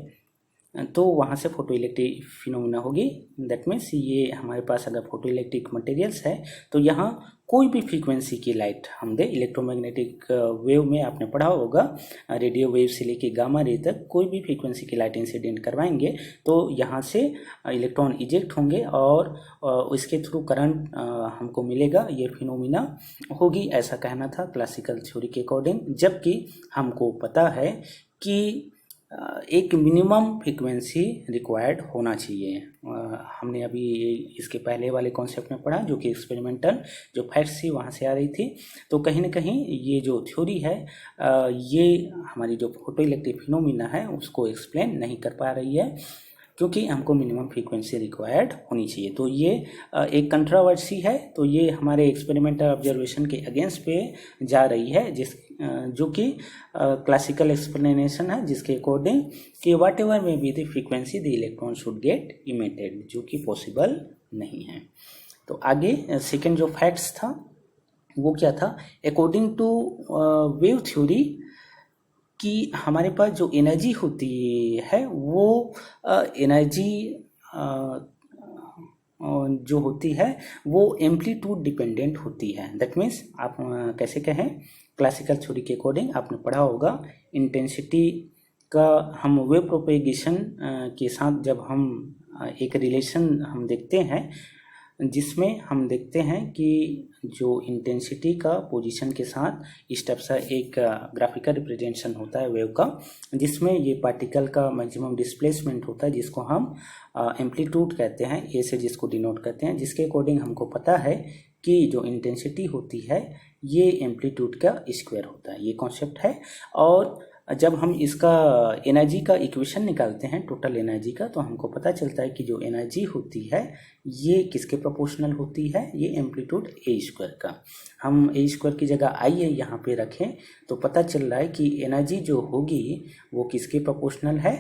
तो वहाँ से फोटो इलेक्ट्रिक फिनोमिना होगी। दैट मीन्स ये हमारे पास अगर फोटो इलेक्ट्रिक मटेरियल्स है तो यहाँ कोई भी फ्रीक्वेंसी की लाइट हम दे, इलेक्ट्रोमैग्नेटिक वेव में आपने पढ़ा होगा, रेडियो वेव से लेके गामा रे तक कोई भी फ्रीक्वेंसी की लाइट इंसिडेंट करवाएंगे तो यहाँ से इलेक्ट्रॉन इजेक्ट होंगे और इसके थ्रू करंट हमको मिलेगा, ये फिनोमिना होगी, ऐसा कहना था क्लासिकल थ्योरी के अकॉर्डिंग। जबकि हमको पता है कि एक मिनिमम फ्रीक्वेंसी रिक्वायर्ड होना चाहिए। हमने अभी इसके पहले वाले कॉन्सेप्ट में पढ़ा, जो कि एक्सपेरिमेंटल जो फैक्ट्स थी वहाँ से आ रही थी। तो कहीं ना कहीं ये जो थ्योरी है ये हमारी जो फोटो इलेक्ट्रिक फिनोमिना है उसको एक्सप्लेन नहीं कर पा रही है, क्योंकि हमको मिनिमम फ्रीक्वेंसी रिक्वायर्ड होनी चाहिए। तो ये एक कंट्रोवर्सी है। तो ये हमारे एक्सपेरिमेंटल ऑब्जर्वेशन के अगेंस्ट पे जा रही है, जो कि क्लासिकल एक्सप्लेनेशन है, जिसके अकॉर्डिंग कि वाट एवर में be the frequency the electron should get emitted, जो कि पॉसिबल नहीं है। तो आगे सेकेंड जो फैक्ट्स था वो क्या था, अकॉर्डिंग टू वेव थ्योरी कि हमारे पास जो एनर्जी होती है वो एनर्जी जो होती है वो एम्पलीट्यूड डिपेंडेंट होती है। दैट मीन्स आप कैसे कहें, क्लासिकल थ्योरी के अकॉर्डिंग आपने पढ़ा होगा इंटेंसिटी का हम वेव प्रोपेगेशन के साथ जब हम एक रिलेशन हम देखते हैं, जिसमें हम देखते हैं कि जो इंटेंसिटी का पोजीशन के साथ इस टाइप सा एक ग्राफिकल रिप्रेजेंटेशन होता है वेव का, जिसमें ये पार्टिकल का मैक्सिमम डिस्प्लेसमेंट होता है, जिसको हम एम्पलीट्यूड कहते हैं, ए से जिसको डिनोट करते हैं, जिसके अकॉर्डिंग हमको पता है कि जो इंटेंसिटी होती है ये एम्पलीट्यूड का स्क्वायर होता है, ये कॉन्सेप्ट है। और जब हम इसका एनर्जी का इक्वेशन निकालते हैं, टोटल एनर्जी का, तो हमको पता चलता है कि जो एनर्जी होती है ये किसके प्रोपोर्शनल होती है, ये एम्पलीट्यूड ए स्क्वायर का। हम ए स्क्वायर की जगह आई है यहाँ पे रखें तो पता चल रहा है कि एनर्जी जो होगी वो किसके प्रोपोर्शनल है,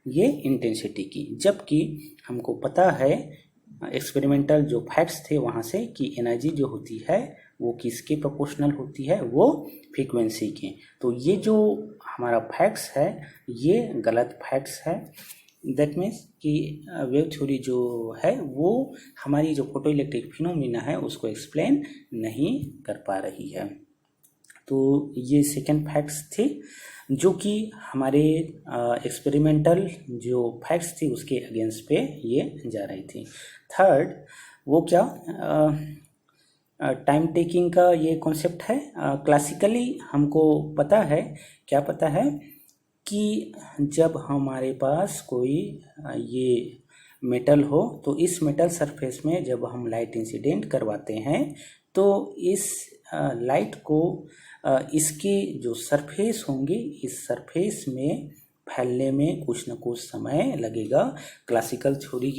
ये इंटेंसिटी की। जबकि हमको पता है एक्सपेरिमेंटल जो फैक्ट्स थे वहाँ से कि एनर्जी जो होती है वो किसके प्रोपोर्शनल होती है, वो फ्रीक्वेंसी के। तो ये जो हमारा फैक्ट्स है ये गलत फैक्ट्स है। दैट मीन्स कि वेव थ्योरी जो है वो हमारी जो फोटो इलेक्ट्रिक फिनोमिना है उसको एक्सप्लेन नहीं कर पा रही है। तो ये सेकंड फैक्ट्स थे जो कि हमारे एक्सपेरिमेंटल जो फैक्ट्स थी उसके अगेंस्ट पे ये जा रही थी। थर्ड वो क्या, टाइम टेकिंग का ये कॉन्सेप्ट है। क्लासिकली हमको पता है, क्या पता है कि जब हमारे पास कोई ये मेटल हो तो इस मेटल सरफेस में जब हम लाइट इंसिडेंट करवाते हैं तो इस लाइट को इसके जो सरफेस होंगे इस सरफेस में फैलने में कुछ न कुछ समय लगेगा। क्लासिकल थ्योरी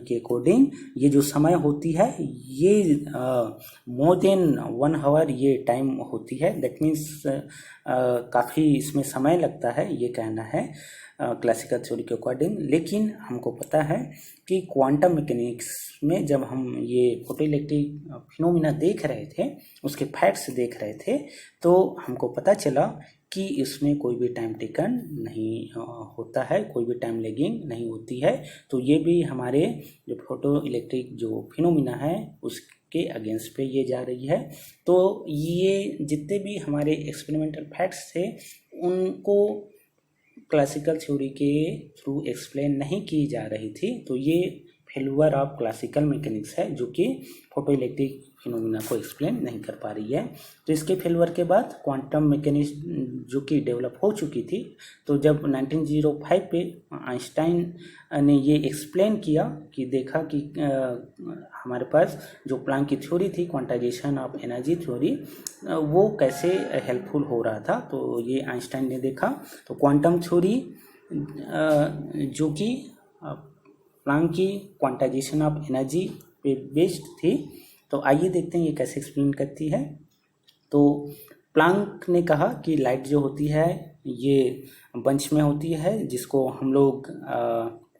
के अकॉर्डिंग ये जो समय होती है ये मोर देन 1 आवर ये टाइम होती है। दैट मीन्स काफ़ी इसमें समय लगता है, ये कहना है क्लासिकल थ्योरी के अकॉर्डिंग। लेकिन हमको पता है कि क्वांटम मैकेनिक्स में जब हम ये फोटो इलेक्ट्रिक फिनोमिना देख रहे थे, उसके फैक्ट्स देख रहे थे, तो हमको पता चला कि इसमें कोई भी टाइम टेकन नहीं होता है, कोई भी टाइम लैगिंग नहीं होती है। तो ये भी हमारे जो फोटो इलेक्ट्रिक जो फिनोमिना है उसके अगेंस्ट पे ये जा रही है। तो ये जितने भी हमारे एक्सपेरिमेंटल फैक्ट्स थे उनको क्लासिकल थ्योरी के थ्रू एक्सप्लेन नहीं की जा रही थी। तो ये फेल्यूर ऑफ क्लासिकल मैकेनिक्स है जो कि फोटो इलेक्ट्रिक फिनोमिना को एक्सप्लेन नहीं कर पा रही है। तो इसके फेल्यूर के बाद क्वांटम मैकेनिक्स जो कि डेवलप हो चुकी थी, तो जब 1905 पे आइंस्टाइन ने ये एक्सप्लेन किया कि देखा कि हमारे पास जो प्लैंक की थ्योरी थी क्वांटाइजेशन ऑफ एनर्जी थ्योरी, वो कैसे हेल्पफुल हो रहा था, तो ये आइंस्टाइन ने देखा। तो क्वांटम थ्योरी जो कि प्लैंक की क्वांटाइजेशन ऑफ एनर्जी पे बेस्ड थी, तो आइए देखते हैं ये कैसे एक्सप्लेन करती है। तो प्लैंक ने कहा कि लाइट जो होती है ये बंच में होती है, जिसको हम लोग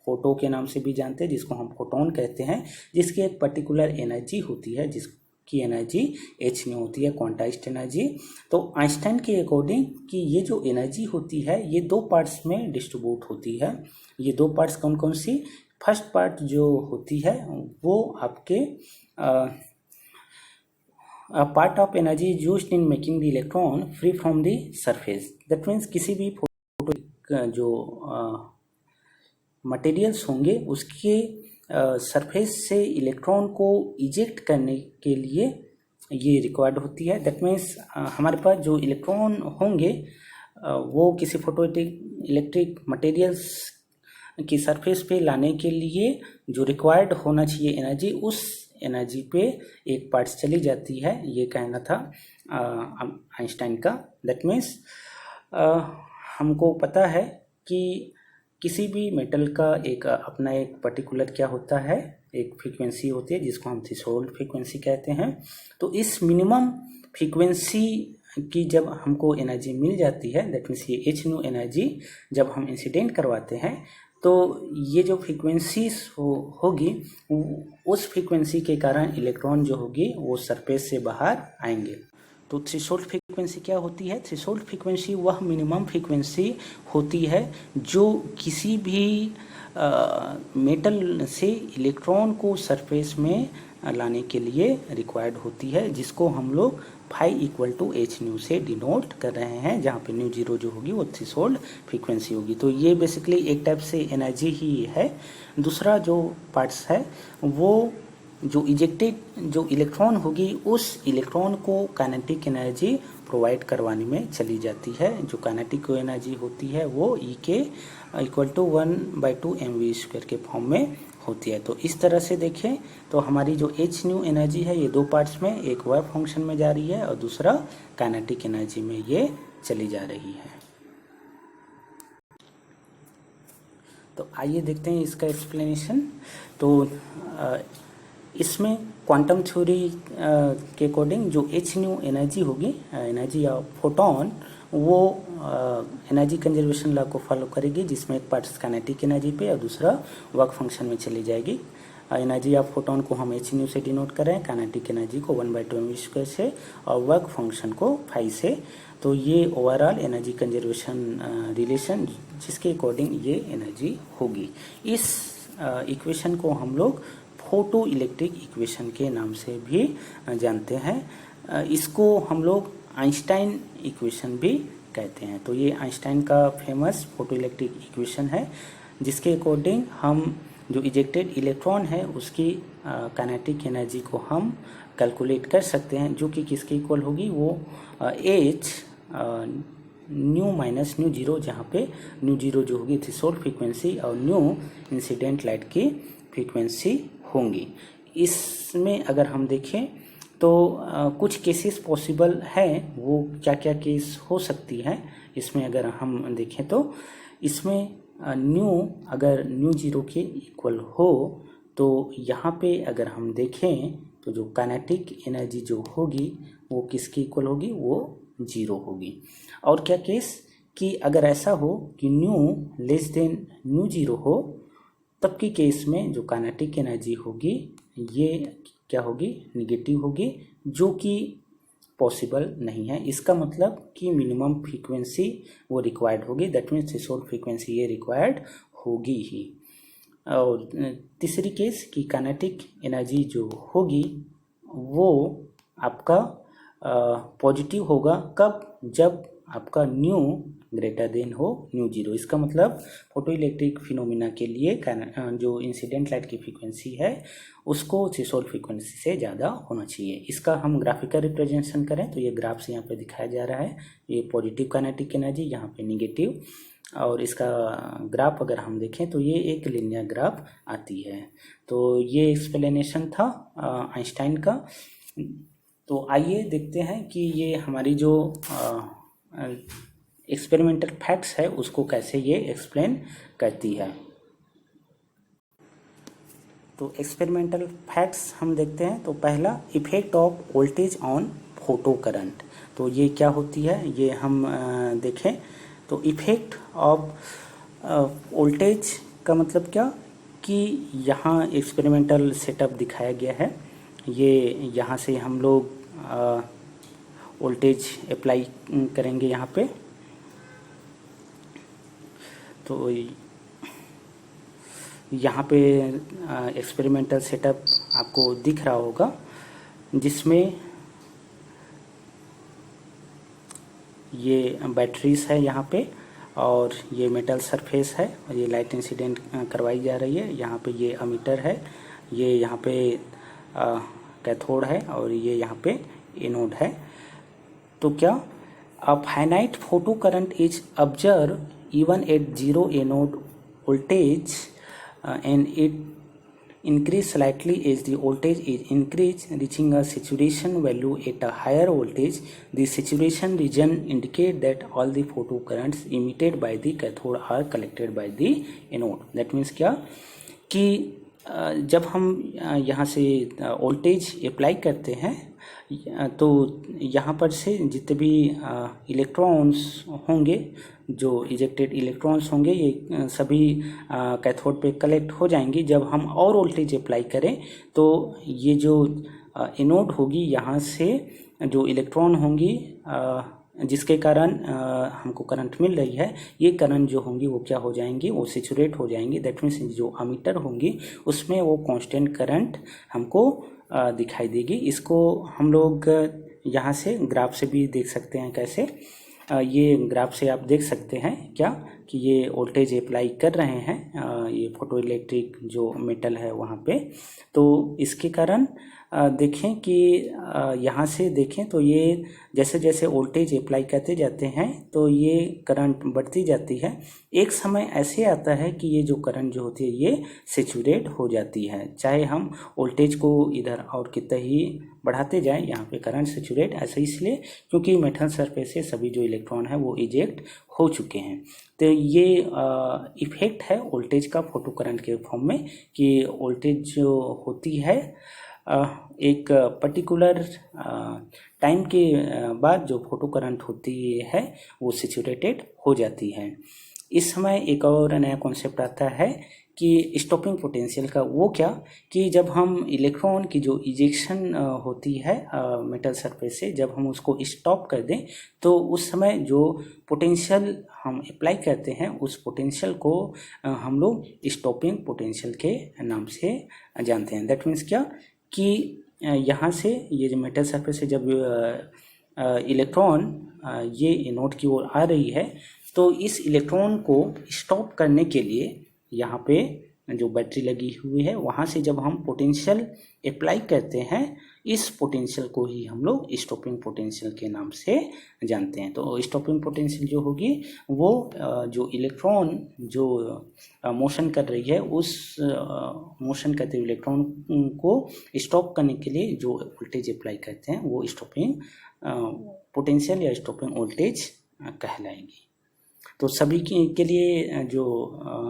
फोटो के नाम से भी जानते हैं, जिसको हम फोटोन कहते हैं, जिसकी एक पर्टिकुलर एनर्जी होती है जिसकी एनर्जी h में होती है, क्वांटाइज्ड एनर्जी। तो आइंस्टाइन के अकॉर्डिंग कि ये जो एनर्जी होती है ये 2 पार्ट्स में डिस्ट्रीब्यूट होती है। ये 2 पार्ट्स कौन कौन सी? फर्स्ट पार्ट जो होती है वो आपके part of energy used in making the electron free from the surface. That means किसी भी फोटो जो मटेरियल्स होंगे उसके सरफेस से इलेक्ट्रॉन को इजेक्ट करने के लिए ये रिक्वायर्ड होती है। दैट मीन्स हमारे पास जो इलेक्ट्रॉन होंगे वो किसी फोटो इलेक्ट्रिक मटेरियल्स की सरफेस पे लाने के लिए जो रिक्वायर्ड होना चाहिए एनर्जी, उस एनर्जी पे एक पार्ट्स चली जाती है, ये कहना था आइंस्टाइन का। दैट मीन्स हमको पता है कि किसी भी मेटल का एक अपना एक पर्टिकुलर क्या होता है, एक फ्रीक्वेंसी होती है जिसको हम थ्रेशोल्ड फ्रीक्वेंसी कहते हैं। तो इस मिनिमम फ्रीक्वेंसी की जब हमको एनर्जी मिल जाती है, दैट मीन्स ये h न्यू एनर्जी जब हम इंसिडेंट करवाते हैं, तो ये जो फ्रीक्वेंसीज होगी उस फ्रीक्वेंसी के कारण इलेक्ट्रॉन जो होगी वो सरफेस से बाहर आएंगे। तो थ्रेशोल्ड फ्रीक्वेंसी क्या होती है? थ्रेशोल्ड फ्रीक्वेंसी वह मिनिमम फ्रीक्वेंसी होती है जो किसी भी मेटल से इलेक्ट्रॉन को सरफेस में लाने के लिए रिक्वायर्ड होती है, जिसको हम लोग phi equal to h nu से डिनोट कर रहे हैं, जहाँ पे न्यू जीरो जो होगी वो थ्रेशोल्ड फ्रीक्वेंसी होगी। तो ये बेसिकली एक टाइप से एनर्जी ही है। दूसरा जो पार्ट्स है वो जो इजेक्टेड जो इलेक्ट्रॉन होगी उस इलेक्ट्रॉन को काइनेटिक एनर्जी प्रोवाइड करवाने में चली जाती है। जो काइनेटिक एनर्जी होती है वो E के इक्वल टू 1/2 mv² के फॉर्म में होती है। तो इस तरह से देखें तो हमारी जो एच न्यू एनर्जी है ये दो पार्ट्स में, एक वर्क फंक्शन में जा रही है और दूसरा काइनेटिक एनर्जी में ये चली जा रही है। तो आइए देखते हैं इसका एक्सप्लेनेशन। तो इसमें क्वांटम थ्योरी के अकॉर्डिंग जो एच न्यू एनर्जी होगी, एनर्जी ऑफ फोटोन, वो एनर्जी कंजर्वेशन लॉ को फॉलो करेगी, जिसमें एक पार्ट काइनेटिक एनर्जी पे और दूसरा वर्क फंक्शन में चली जाएगी। एनर्जी ऑफ फोटोन को हम एच न्यू से डिनोट कर रहे हैं, काइनेटिक एनर्जी को 1/2mv² से और वर्क फंक्शन को फाई से। तो ये ओवरऑल एनर्जी कंजर्वेशन रिलेशन जिसके अकॉर्डिंग ये एनर्जी होगी। इस इक्वेशन को हम लोग फोटो इलेक्ट्रिक इक्वेशन के नाम से भी जानते हैं। इसको हम लोग आइंस्टाइन इक्वेशन भी कहते हैं। तो ये आइंस्टाइन का फेमस फोटो इलेक्ट्रिक इक्वेशन है, जिसके अकॉर्डिंग हम जो इजेक्टेड इलेक्ट्रॉन है उसकी काइनेटिक एनर्जी को हम कैलकुलेट कर सकते हैं, जो कि किसके इक्वल होगी, वो H nu minus nu zero, जहाँ पे न्यू जीरो जो होगी थ्रेशोल्ड फ्रीक्वेंसी और न्यू इंसिडेंट लाइट की फ्रीक्वेंसी होंगी। इसमें अगर हम देखें तो कुछ केसेस पॉसिबल हैं। वो क्या क्या केस हो सकती हैं इसमें अगर हम देखें तो इसमें न्यू अगर न्यू जीरो के इक्वल हो तो यहाँ पे अगर हम देखें तो जो काइनेटिक एनर्जी जो होगी वो किसकी इक्वल होगी, वो जीरो होगी। और क्या केस कि अगर ऐसा हो कि new less than nu zero हो, तब की केस में जो काइनेटिक एनर्जी होगी ये क्या होगी, निगेटिव होगी, जो कि पॉसिबल नहीं है। इसका मतलब कि मिनिमम फ्रीक्वेंसी वो रिक्वायर्ड होगी, दैट मीन्स थ्रेशोल्ड फ्रीक्वेंसी ये रिक्वायर्ड होगी ही। और तीसरी केस कि काइनेटिक एनर्जी जो होगी वो आपका पॉजिटिव होगा, कब, जब आपका न्यू ग्रेटर देन हो न्यू जीरो। इसका मतलब फोटो इलेक्ट्रिक फिनोमिना के लिए जो इंसिडेंट लाइट की फ्रीक्वेंसी है उसको थ्रेशोल्ड फ्रीक्वेंसी से ज़्यादा होना चाहिए। इसका हम ग्राफिकल रिप्रेजेंटेशन करें तो ये ग्राफ से यहाँ पे दिखाया जा रहा है, ये पॉजिटिव काइनेटिक एनर्जी, यहाँ पे निगेटिव, और इसका ग्राफ अगर हम देखें तो ये एक लीनियर ग्राफ आती है। तो ये एक्सप्लेनेशन था आइंस्टाइन का। तो आइए देखते हैं कि ये हमारी जो एक्सपेरिमेंटल फैक्ट्स है उसको कैसे ये एक्सप्लेन करती है। तो एक्सपेरिमेंटल फैक्ट्स हम देखते हैं। तो पहला, effect of voltage on photo current. तो ये क्या होती है ये हम देखें। तो इफेक्ट ऑफ वोल्टेज का मतलब क्या कि यहाँ एक्सपेरिमेंटल सेटअप दिखाया गया है। ये यहाँ से हम लोग वोल्टेज अप्लाई करेंगे यहाँ पे। तो यहाँ पे एक्सपेरिमेंटल सेटअप आपको दिख रहा होगा, जिसमें ये बैटरीज है यहाँ पे और ये मेटल सरफेस है और ये लाइट इंसिडेंट करवाई जा रही है। यहाँ पे ये अमीटर है, ये यहाँ पे कैथोड है और ये यहाँ पे एनोड है। तो क्या, a finite photo current is observe even at zero anode voltage and it increase slightly as the voltage is increased, reaching a saturation value at a higher voltage. The saturation region indicate that all the photo currents emitted by the cathode are collected by the anode. That means क्या कि जब हम यहाँ से voltage apply करते हैं तो यहाँ पर से जितने भी इलेक्ट्रॉन्स होंगे, जो इजेक्टेड इलेक्ट्रॉन्स होंगे, ये सभी कैथोड पे कलेक्ट हो जाएंगी। जब हम और वोल्टेज अप्लाई करें तो ये जो एनोड होगी यहाँ से जो इलेक्ट्रॉन होंगी जिसके कारण हमको करंट मिल रही है, ये करंट जो होंगी वो क्या हो जाएंगी, वो सेचुरेट हो जाएंगी। दैट मीन्स जो अमीटर होंगी उसमें वो कांस्टेंट करंट हमको दिखाई देगी। इसको हम लोग यहाँ से ग्राफ से भी देख सकते हैं। कैसे, ये ग्राफ से आप देख सकते हैं क्या कि ये वोल्टेज अप्लाई कर रहे हैं ये फोटो इलेक्ट्रिक जो मेटल है वहाँ पे। तो इसके कारण देखें कि यहाँ से देखें तो ये जैसे जैसे वोल्टेज अप्लाई करते जाते हैं तो ये करंट बढ़ती जाती है। एक समय ऐसे आता है कि ये जो करंट जो होती है ये सेचुरेट हो जाती है, चाहे हम वोल्टेज को इधर और कितना ही बढ़ाते जाएं, यहाँ पे करंट सेचुरेट ऐसे इसलिए क्योंकि मेटल सरफेस से सभी जो इलेक्ट्रॉन है वो इजेक्ट हो चुके हैं। तो ये इफेक्ट है वोल्टेज का फोटो करंट के फॉर्म में कि वोल्टेज जो होती है एक पर्टिकुलर टाइम के बाद जो फोटो करंट होती है वो सेचुरेटेड हो जाती है। इस समय एक और नया कॉन्सेप्ट आता है कि स्टॉपिंग पोटेंशियल का। वो क्या कि जब हम इलेक्ट्रॉन की जो इजेक्शन होती है मेटल सरफेस से, जब हम उसको स्टॉप कर दें तो उस समय जो पोटेंशियल हम अप्लाई करते हैं उस पोटेंशियल को हम लोग स्टॉपिंग पोटेंशियल के नाम से जानते हैं। दैट मीन्स क्या कि यहाँ से ये जो मेटल सरफेस से जब इलेक्ट्रॉन ये एनोड की ओर आ रही है तो इस इलेक्ट्रॉन को स्टॉप करने के लिए यहाँ पे जो बैटरी लगी हुई है वहाँ से जब हम पोटेंशियल अप्लाई करते हैं, इस पोटेंशियल को ही हम लोग स्टॉपिंग पोटेंशियल के नाम से जानते हैं। तो स्टॉपिंग पोटेंशियल जो होगी वो जो इलेक्ट्रॉन जो मोशन कर रही है उस मोशन करते हुए इलेक्ट्रॉन को स्टॉप करने के लिए जो वोल्टेज अप्लाई करते हैं वो स्टॉपिंग पोटेंशियल या स्टॉपिंग वोल्टेज कहलाएगी। तो सभी के लिए जो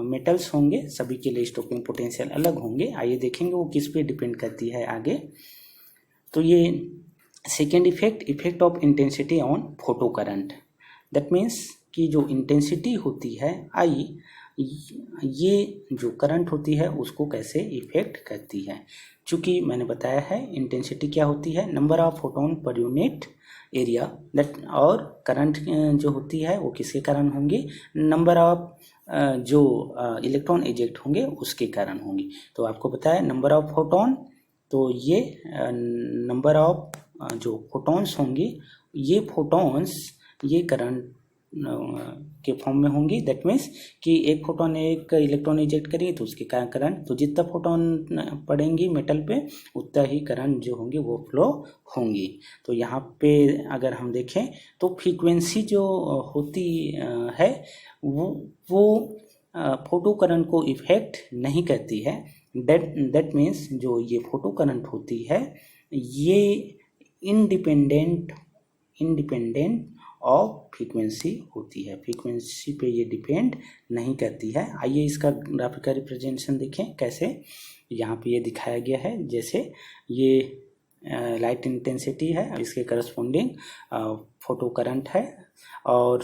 मेटल्स होंगे सभी के लिए स्टॉपिंग पोटेंशियल अलग होंगे। आइए देखेंगे वो किस पे डिपेंड करती है आगे। तो ये second effect of intensity on photo current. That means कि जो इंटेंसिटी होती है आई, ये जो करंट होती है उसको कैसे इफेक्ट करती है। चूँकि मैंने बताया है इंटेंसिटी क्या होती है, number of photon per unit area that, और करंट जो होती है वो किसके कारण होंगी, नंबर ऑफ जो इलेक्ट्रॉन इजेक्ट होंगे उसके कारण होंगी। तो आपको पता है नंबर ऑफ फोटोन, तो ये नंबर ऑफ जो फोटॉन्स होंगी ये फोटॉन्स ये करंट के फॉर्म में होंगी। दैट मीन्स कि एक फोटोन एक इलेक्ट्रॉन इजेक्ट करेगी तो उसके कारण करंट, तो जितना फोटोन पड़ेंगी मेटल पे उतना ही करंट जो होंगी वो फ्लो होंगी। तो यहाँ पे अगर हम देखें तो फ्रीक्वेंसी जो होती है वो फोटो करंट को इफेक्ट नहीं करती है। दैट मीन्स जो ये फोटो करंट होती है ये इंडिपेंडेंट ऑफ फ्रीक्वेंसी होती है, फ्रीक्वेंसी पे ये डिपेंड नहीं करती है। आइए इसका ग्राफिकल रिप्रेजेंटेशन देखें कैसे। यहाँ पे ये दिखाया गया है, जैसे ये लाइट इंटेंसिटी है, इसके करस्पॉन्डिंग फोटो करंट है, और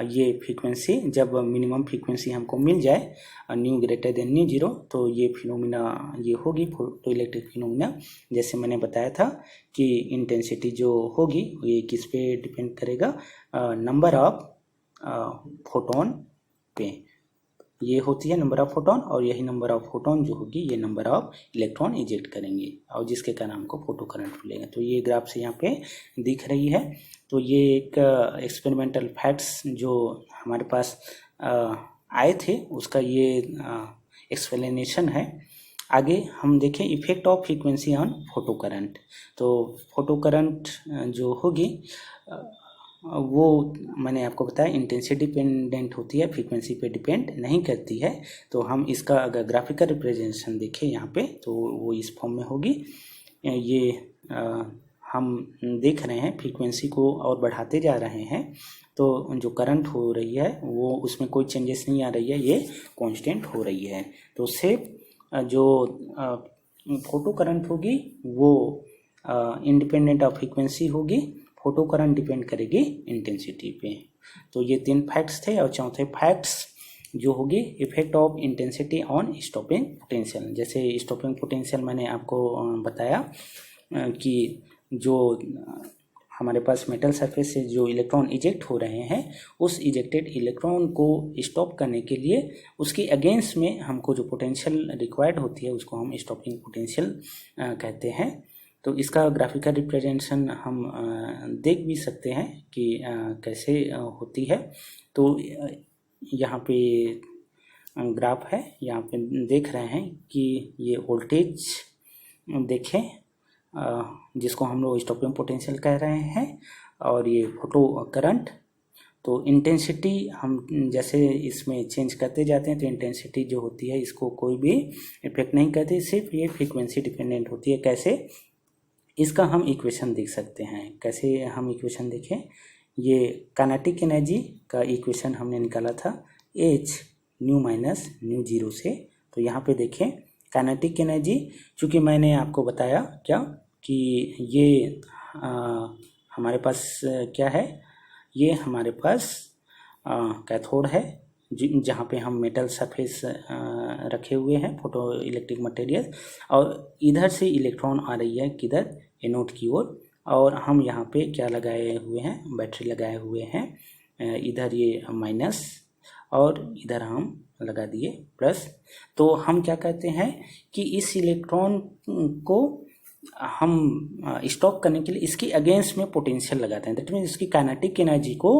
ये फ्रीक्वेंसी जब मिनिमम फ्रीक्वेंसी हमको मिल जाए new greater than nu zero तो ये फिनोमिना ये होगी फोटो इलेक्ट्रिक फिनोमिना। जैसे मैंने बताया था कि इंटेंसिटी जो होगी ये किस पे डिपेंड करेगा, नंबर ऑफ फोटोन पे। ये होती है नंबर ऑफ फोटोन, और यही नंबर ऑफ फोटोन जो होगी ये नंबर ऑफ इलेक्ट्रॉन इजेक्ट करेंगे और जिसके कारण हमको फोटो करंट मिलेगा। तो ये ग्राफ से यहाँ पे दिख रही है। तो ये एक एक्सपेरिमेंटल फैक्ट्स जो हमारे पास आए थे उसका ये एक्सप्लेनेशन है। आगे हम देखें effect of frequency on photo current. तो फोटो करंट जो होगी वो मैंने आपको बताया इंटेंसिटी डिपेंडेंट होती है, फ्रीक्वेंसी पे डिपेंड नहीं करती है। तो हम इसका अगर ग्राफिकल रिप्रेजेंटेशन देखें यहाँ पे तो वो इस फॉर्म में होगी। ये हम देख रहे हैं फ्रीक्वेंसी को और बढ़ाते जा रहे हैं तो जो करंट हो रही है वो उसमें कोई चेंजेस नहीं आ रही है, ये कांस्टेंट हो रही है। तो उससे जो फोटो करंट होगी वो इंडिपेंडेंट ऑफ फ्रीक्वेंसी होगी, फोटो करंट डिपेंड करेगी इंटेंसिटी पे। तो ये 3 फैक्ट्स थे। और चौथे फैक्ट्स जो होगी effect of intensity on stopping potential. जैसे स्टॉपिंग पोटेंशियल मैंने आपको बताया कि जो हमारे पास मेटल सरफेस से जो इलेक्ट्रॉन इजेक्ट हो रहे हैं उस इजेक्टेड इलेक्ट्रॉन को स्टॉप करने के लिए उसके अगेंस्ट में हमको जो पोटेंशियल रिक्वायर्ड होती है उसको हम स्टॉपिंग पोटेंशियल कहते हैं। तो इसका ग्राफिकल रिप्रेजेंटेशन हम देख भी सकते हैं कि कैसे होती है। तो यहाँ पे ग्राफ है, यहाँ पे देख रहे हैं कि ये वोल्टेज देखें जिसको हम लोग स्टॉपिंग पोटेंशियल कह रहे हैं, और ये फोटो करंट। तो इंटेंसिटी हम जैसे इसमें चेंज करते जाते हैं तो इंटेंसिटी जो होती है इसको कोई भी इफेक्ट नहीं करती, सिर्फ ये फ्रीक्वेंसी डिपेंडेंट होती है। कैसे, इसका हम इक्वेशन देख सकते हैं। कैसे हम इक्वेशन देखें, ये काइनेटिक एनर्जी का इक्वेशन हमने निकाला था h new minus nu zero से। तो यहाँ पे देखें काइनेटिक एनर्जी, चूँकि मैंने आपको बताया क्या कि ये हमारे पास क्या है, ये हमारे पास कैथोड है जहाँ पे हम मेटल सरफेस रखे हुए हैं, फोटो इलेक्ट्रिक मटेरियल, और इधर से इलेक्ट्रॉन आ रही है किधर, एनोड की ओर, और हम यहाँ पे क्या लगाए हुए हैं, बैटरी लगाए हुए हैं। इधर ये माइनस और इधर हम लगा दिए प्लस। तो हम क्या कहते हैं कि इस इलेक्ट्रॉन को हम स्टॉप करने के लिए इसके अगेंस्ट में पोटेंशियल लगाते हैं। दैट मीन्स इसकी काइनेटिक एनर्जी को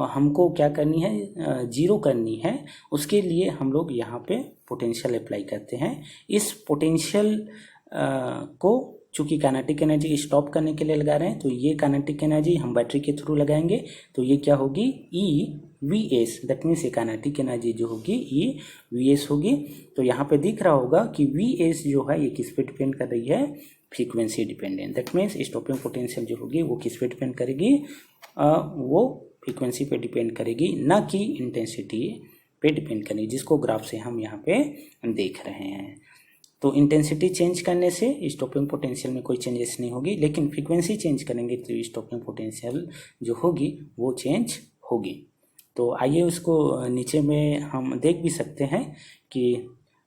हमको क्या करनी है, जीरो करनी है। उसके लिए हम लोग यहाँ पे पोटेंशियल अप्लाई करते हैं। इस पोटेंशियल को चूँकि काइनेटिक एनर्जी स्टॉप करने के लिए लगा रहे हैं, तो ये काइनेटिक एनर्जी हम बैटरी के थ्रू लगाएंगे, तो ये क्या होगी, E V S. That means ये काइनेटिक एनर्जी जो होगी ई वी एस होगी। तो यहाँ पे दिख रहा होगा कि वी एस जो है ये किस पे डिपेंड कर रही है, frequency dependent. That means stopping potential जो होगी वो किस पे डिपेंड करेगी, वो फ्रीक्वेंसी पे डिपेंड करेगी, ना कि इंटेंसिटी पे डिपेंड करेगी, जिसको ग्राफ से हम यहाँ पे देख रहे हैं। तो इंटेंसिटी चेंज करने से स्टॉपिंग पोटेंशियल में कोई चेंजेस नहीं होगी, लेकिन फ्रीक्वेंसी चेंज करेंगे तो स्टॉपिंग पोटेंशियल जो होगी वो चेंज होगी। तो आइए उसको नीचे में हम देख भी सकते हैं कि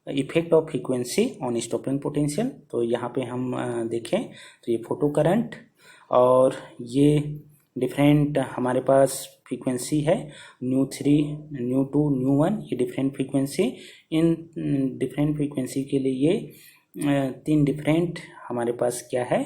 effect of frequency on stopping potential. तो यहाँ पे हम देखें तो ये फोटो करंट और ये डिफरेंट हमारे पास फ्रीक्वेंसी है, न्यू 3, न्यू 2, न्यू 1, ये different frequency. In different frequency के लिए ये 3 डिफरेंट हमारे पास क्या है,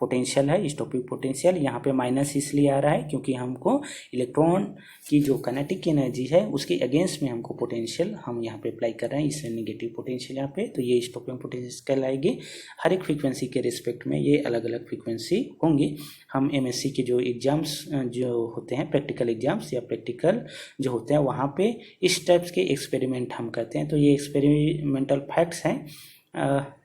पोटेंशियल है, स्टॉपिंग पोटेंशियल। यहाँ पे माइनस इसलिए आ रहा है क्योंकि हमको इलेक्ट्रॉन की जो काइनेटिक एनर्जी है उसके अगेंस्ट में हमको पोटेंशियल हम यहाँ पे अप्लाई कर रहे हैं, इससे नेगेटिव पोटेंशियल यहाँ पे। तो ये स्टॉपिंग पोटेंशियल कहलाएगी। हर एक फ्रीक्वेंसी के रिस्पेक्ट में ये अलग अलग फ्रीक्वेंसी होंगी। हम MSc के जो एग्जाम्स जो होते हैं, प्रैक्टिकल एग्जाम्स या प्रैक्टिकल जो होते हैं, वहाँ पे इस टाइप्स के एक्सपेरिमेंट हम करते हैं। तो ये एक्सपेरिमेंटल फैक्ट्स हैं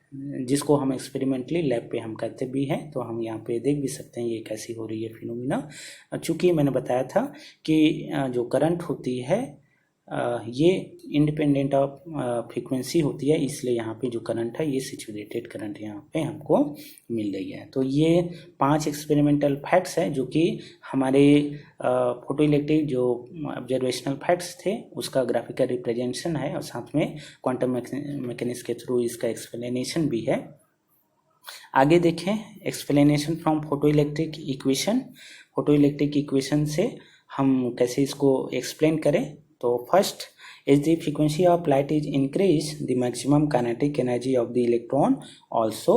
जिसको हम एक्सपेरिमेंटली लैब पे हम करते भी हैं। तो हम यहाँ पे देख भी सकते हैं ये कैसी हो रही है फिनोमिना। चूँकि मैंने बताया था कि जो करंट होती है ये इंडिपेंडेंट ऑफ फ्रीक्वेंसी होती है, इसलिए यहाँ पे जो करंट है ये सैचुरेटेड करंट यहाँ पे हमको मिल रही है। तो ये 5 एक्सपेरिमेंटल फैक्ट्स हैं जो कि हमारे फोटो इलेक्ट्रिक जो ऑब्जर्वेशनल फैक्ट्स थे उसका ग्राफिकल रिप्रेजेंटेशन है, और साथ में क्वांटम मैकेनिक्स के थ्रू इसका एक्सप्लेनेशन भी है। आगे देखें explanation from photo electric equation. Photo electric equation से हम कैसे इसको एक्सप्लेन करें। तो first, as the frequency of light is increase the maximum kinetic energy of the electron also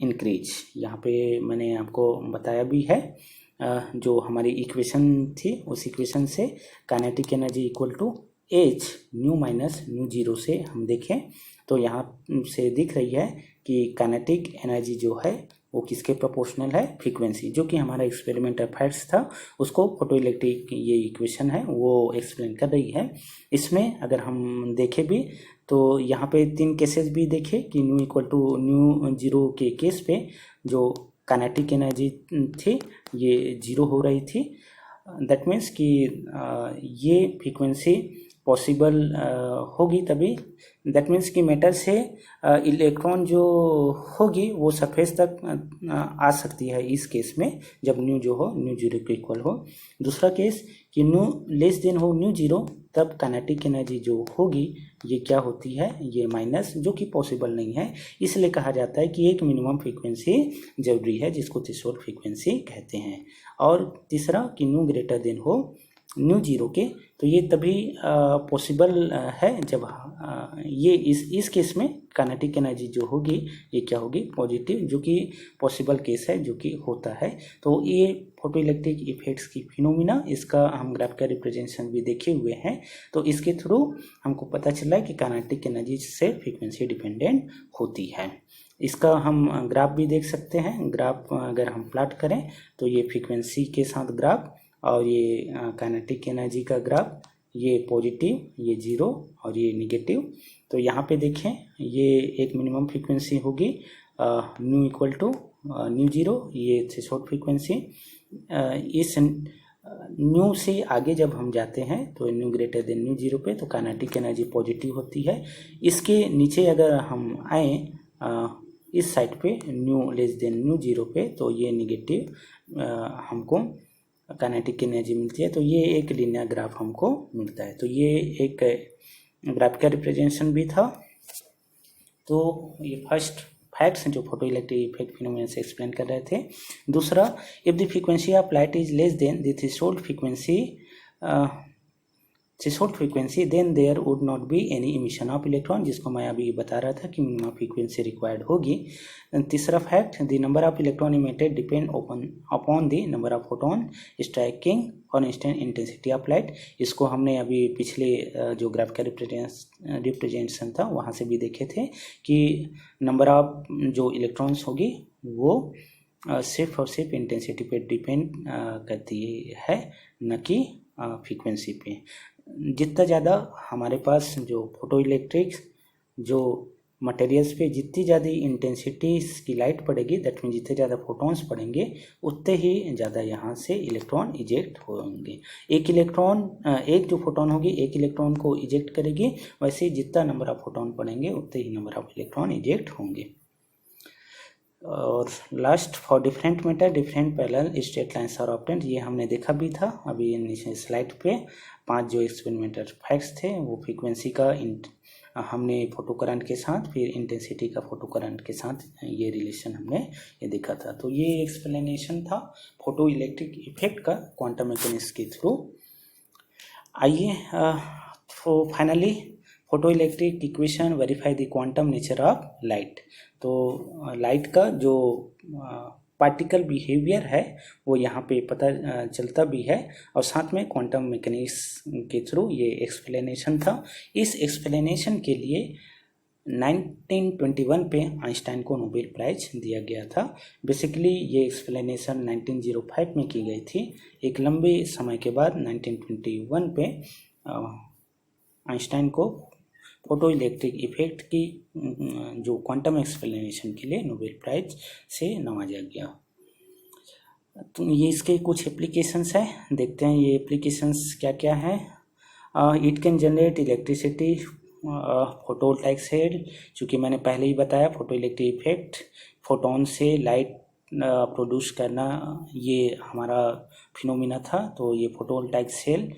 increase. यहाँ पे मैंने आपको बताया भी है, जो हमारी इक्वेशन थी उस इक्वेशन से kinetic energy equal to h nu minus nu zero से हम देखें तो यहाँ से दिख रही है कि काइनेटिक एनर्जी जो है वो किसके प्रोपोर्शनल है, फ्रीक्वेंसी, जो कि हमारा एक्सपेरिमेंटल फैक्ट्स था उसको फोटो इलेक्ट्रिक ये इक्वेशन है वो एक्सप्लेन कर रही है। इसमें अगर हम देखें भी तो यहाँ पे 3 केसेस भी देखे कि nu equal to nu zero के केस पे जो काइनेटिक एनर्जी थी ये जीरो हो रही थी। दैट मीन्स कि ये फ्रीक्वेंसी पॉसिबल होगी तभी। दैट मीन्स कि मेटल से इलेक्ट्रॉन जो होगी वो सरफेस तक आ सकती है इस केस में, जब न्यू जो हो न्यू जीरो के इक्वल हो। दूसरा केस कि न्यू लेस देन हो न्यू जीरो, तब काइनेटिक एनर्जी जो होगी ये क्या होती है, ये माइनस, जो कि पॉसिबल नहीं है। इसलिए कहा जाता है कि एक मिनिमम फ्रीक्वेंसी जरूरी है जिसको थ्रेशोल्ड फ्रीक्वेंसी कहते हैं। और तीसरा कि न्यू ग्रेटर देन हो न्यू जीरो के, तो ये तभी पॉसिबल है जब ये इस केस में काइनेटिक एनर्जी जो होगी ये क्या होगी, पॉजिटिव, जो कि पॉसिबल केस है, जो कि होता है। तो ये फोटो इलेक्ट्रिक इफेक्ट्स की फिनोमिना, इसका हम ग्राफिकल रिप्रेजेंटेशन भी देखे हुए हैं। तो इसके थ्रू हमको पता चला है कि काइनेटिक एनर्जी से फ्रीक्वेंसी डिपेंडेंट होती है। इसका हम ग्राफ भी देख सकते हैं। ग्राफ अगर हम प्लॉट करें तो ये फ्रीक्वेंसी के साथ ग्राफ और ये काइनेटिक एनर्जी का ग्राफ, ये पॉजिटिव, ये जीरो और ये निगेटिव। तो यहाँ पे देखें ये एक मिनिमम फ्रीक्वेंसी होगी nu equal to nu zero, ये थ्रेशोल्ड फ्रीक्वेंसी। इस न्यू से आगे जब हम जाते हैं तो nu greater than nu zero पे तो काइनेटिक एनर्जी पॉजिटिव होती है। इसके नीचे अगर हम आए इस साइड पे new less than nu zero पे तो ये निगेटिव हमको काइनेटिक एनर्जी मिलती है। तो ये एक लीनियर ग्राफ हमको मिलता है। तो ये एक ग्राफ का रिप्रेजेंटेशन भी था। तो ये फर्स्ट फैक्ट्स जो फोटो इलेक्ट्रिक इफेक्ट फिनोमेना से एक्सप्लेन कर रहे थे। दूसरा, if the frequency of light is less than the threshold frequency then there would not be any emission of electron, जिसको मैं अभी बता रहा था कि मिनिमम फ्रीक्वेंसी रिक्वायर्ड होगी। तीसरा fact, the number of electron emitted depend upon the number of photon striking और इंस्टेंट इंटेंसिटी ऑफ लाइट। इसको हमने अभी पिछले जो ग्राफ का रिप्रेजेंटेशन था वहाँ से भी देखे थे कि नंबर ऑफ जो इलेक्ट्रॉन्स होगी वो सिर्फ और सिर्फ इंटेंसिटी पे डिपेंड करती है, न कि फ्रीक्वेंसी पे। जितना ज़्यादा हमारे पास जो फोटो इलेक्ट्रिक्स जो मटेरियल्स पे जितनी ज़्यादा इंटेंसिटी की लाइट पड़ेगी, दैट मीन जितने ज़्यादा फोटॉन्स पड़ेंगे उतने ही ज़्यादा यहाँ से इलेक्ट्रॉन इजेक्ट होंगे। एक जो फोटोन होगी एक इलेक्ट्रॉन को इजेक्ट करेगी, वैसे जितना नंबर ऑफ फोटोन पड़ेंगे उतने ही नंबर ऑफ इलेक्ट्रॉन इजेक्ट होंगे। और last, for different matter different parallel straight lines are obtained, ये हमने देखा भी था अभी नीचे स्लाइड पे। 5 जो एक्सपेरिमेंटल फैक्ट्स थे वो फ्रीक्वेंसी का हमने फोटो करंट के साथ, फिर इंटेंसिटी का फोटो करंट के साथ ये रिलेशन हमने ये देखा था। तो ये एक्सप्लेनेशन था फोटो इलेक्ट्रिक इफेक्ट का क्वांटम मैकेनिक्स के थ्रू। आइए तो finally photo electric equation verify the quantum nature of light. तो लाइट का जो पार्टिकल बिहेवियर है वो यहाँ पे पता चलता भी है, और साथ में क्वांटम मैकेनिक्स के थ्रू ये एक्सप्लेनेशन था। इस एक्सप्लेनेशन के लिए 1921 पे आइंस्टाइन को नोबेल प्राइज दिया गया था। बेसिकली ये एक्सप्लेनेशन 1905 में की गई थी। एक लंबे समय के बाद 1921 पे आइंस्टाइन को फोटो इलेक्ट्रिक इफेक्ट की जो क्वांटम एक्सप्लेनेशन के लिए नोबेल प्राइज से नवाजा गया। तो ये इसके कुछ एप्लीकेशंस हैं, देखते हैं ये एप्लीकेशंस क्या क्या हैं। It can generate electricity photovoltaic cell, चूँकि मैंने पहले ही बताया फोटो इलेक्ट्रिक इफेक्ट फोटोन से लाइट प्रोड्यूस करना ये हमारा फिनोमिना था। तो ये फोटोवोल्टाइक सेल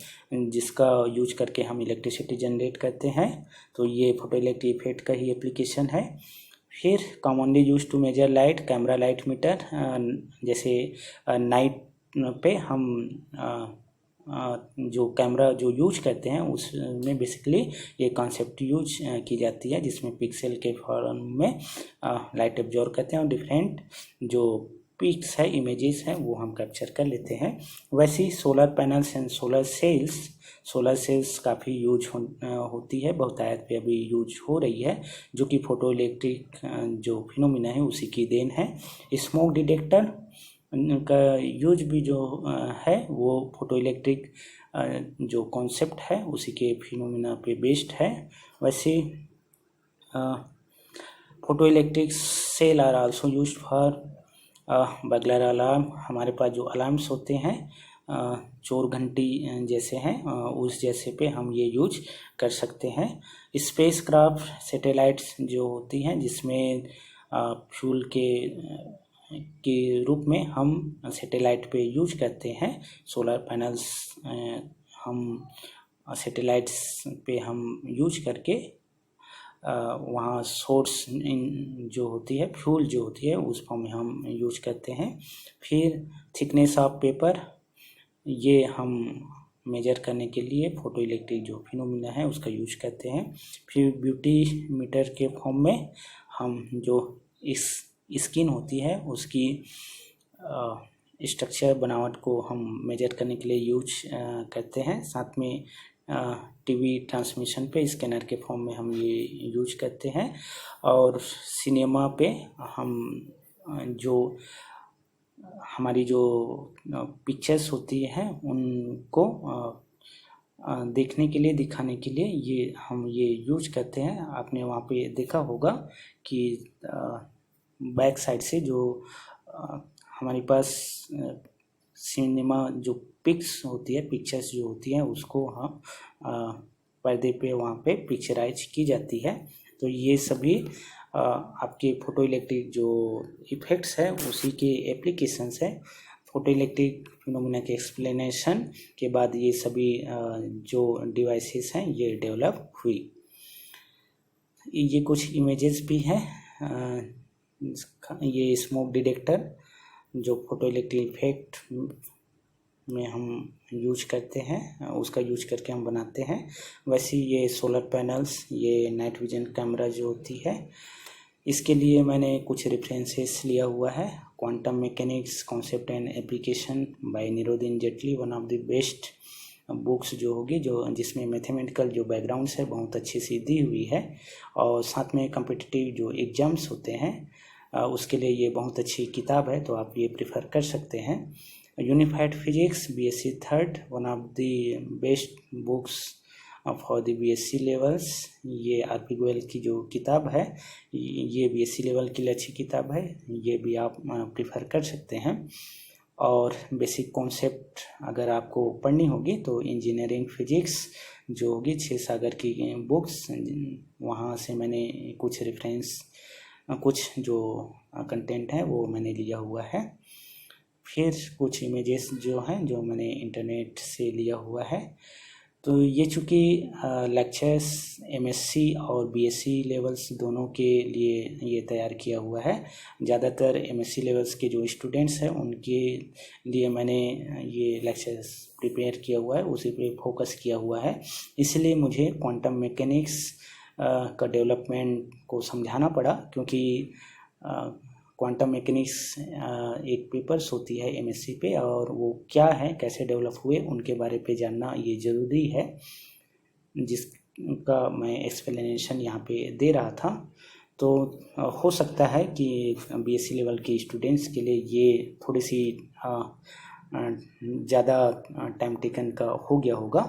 जिसका यूज करके हम इलेक्ट्रिसिटी जनरेट करते हैं, तो ये फोटो इलेक्ट्रिक इफेक्ट का ही एप्लीकेशन है। फिर commonly use to measure light, camera light meter, जैसे नाइट पे हम जो कैमरा जो यूज करते हैं उसमें बेसिकली ये कॉन्सेप्ट यूज की जाती है, जिसमें पिक्सल के फॉर्म में लाइट एब्जॉर्ब करते हैं और डिफरेंट जो पिक्स है इमेजेस हैं वो हम कैप्चर कर लेते हैं। वैसे ही solar panels and solar cells काफ़ी यूज होती है, बहुतायत पे अभी यूज हो रही है, जो कि फोटो इलेक्ट्रिक जो फिनोमिना है उसी की देन है। स्मोक डिटेक्टर का यूज भी जो है वो फोटो इलेक्ट्रिक जो कॉन्सेप्ट है उसी के फिनोमिना पे बेस्ड है। वैसे photo electric cell are also used for burglar alarm. हमारे पास जो अलार्म्स होते हैं चोर घंटी जैसे हैं उस जैसे पे हम ये यूज कर सकते हैं। स्पेस क्राफ्ट सैटेलाइट्स जो होती हैं जिसमें फ्यूल के रूप में हम सैटेलाइट पे यूज करते हैं। सोलर पैनल्स हम सैटेलाइट्स पे हम यूज करके वहाँ सोर्स जो होती है फ्यूल जो होती है उस फॉर्म में हम यूज करते हैं। फिर थिकनेस ऑफ पेपर ये हम मेजर करने के लिए फोटो इलेक्ट्रिक जो फिनोमिना है उसका यूज करते हैं। फिर ब्यूटी मीटर के फॉर्म में हम जो इस स्किन होती है उसकी स्ट्रक्चर बनावट को हम मेजर करने के लिए यूज करते हैं। साथ में टीवी ट्रांसमिशन पे स्कैनर के फॉर्म में हम ये यूज करते हैं। और सिनेमा पे हम जो हमारी जो पिक्चर्स होती हैं उनको देखने के लिए, दिखाने के लिए ये हम ये यूज करते हैं। आपने वहाँ पे देखा होगा कि बैक साइड से जो हमारे पास सिनेमा जो पिक्स होती है, पिक्चर्स जो होती हैं, उसको हम पर्दे पे वहाँ पे पिक्चराइज की जाती है। तो ये सभी आपके फोटो इलेक्ट्रिक जो इफेक्ट्स है उसी के एप्लीकेशंस है। फोटो इलेक्ट्रिक फिनोमेना के एक्सप्लेनेशन के बाद ये सभी जो डिवाइसेस हैं ये डेवलप हुई। ये कुछ इमेजेस भी हैं। ये स्मोक डिटेक्टर जो फोटो इलेक्ट्रिक इफेक्ट में हम यूज करते हैं, उसका यूज करके हम बनाते हैं। वैसे ये सोलर पैनल्स, ये नाइट विजन कैमरा जो होती है, इसके लिए मैंने कुछ रेफरेंसेस लिया हुआ है। Quantum mechanics concept and application by Nouredine Zettili, one of the best books जो होगी, जो जिसमें मैथमेटिकल जो बैकग्राउंड्स है बहुत अच्छी सी दी हुई है। और साथ में कम्पिटिटिव जो एग्ज़ाम्स होते हैं उसके लिए ये बहुत अच्छी किताब है, तो आप ये प्रेफर कर सकते हैं। Unified physics BSc third, one of the best books for the BSc levels. ये आरपी गोयल की जो किताब है, ये बीएससी लेवल के लिए अच्छी किताब है, ये भी आप प्रेफर कर सकते हैं। और बेसिक कॉन्सेप्ट अगर आपको पढ़नी होगी तो इंजीनियरिंग फिजिक्स जो होगी 6 सागर की बुक्स, वहाँ से मैंने कुछ रेफरेंस, कुछ जो कंटेंट है वो मैंने लिया हुआ है। फिर कुछ इमेजेस जो हैं जो मैंने इंटरनेट से लिया हुआ है। तो ये चूँकि लेक्चर्स एमएससी और बीएससी लेवल्स दोनों के लिए ये तैयार किया हुआ है। ज़्यादातर एमएससी लेवल्स के जो स्टूडेंट्स हैं उनके लिए मैंने ये लेक्चर्स प्रिपेयर किया हुआ है, उसी पे फोकस किया हुआ है। इसलिए मुझे क्वांटम मैकेनिक्स का डेवलपमेंट को समझाना पड़ा, क्योंकि क्वांटम मैकेनिक्स एक पेपर्स होती है एमएससी पे, और वो क्या है, कैसे डेवलप हुए, उनके बारे पे जानना ये ज़रूरी है, जिसका मैं एक्सप्लेनेशन यहाँ पे दे रहा था। तो हो सकता है कि बीएससी लेवल के स्टूडेंट्स के लिए ये थोड़ी सी ज़्यादा टाइम टेकन का हो गया होगा।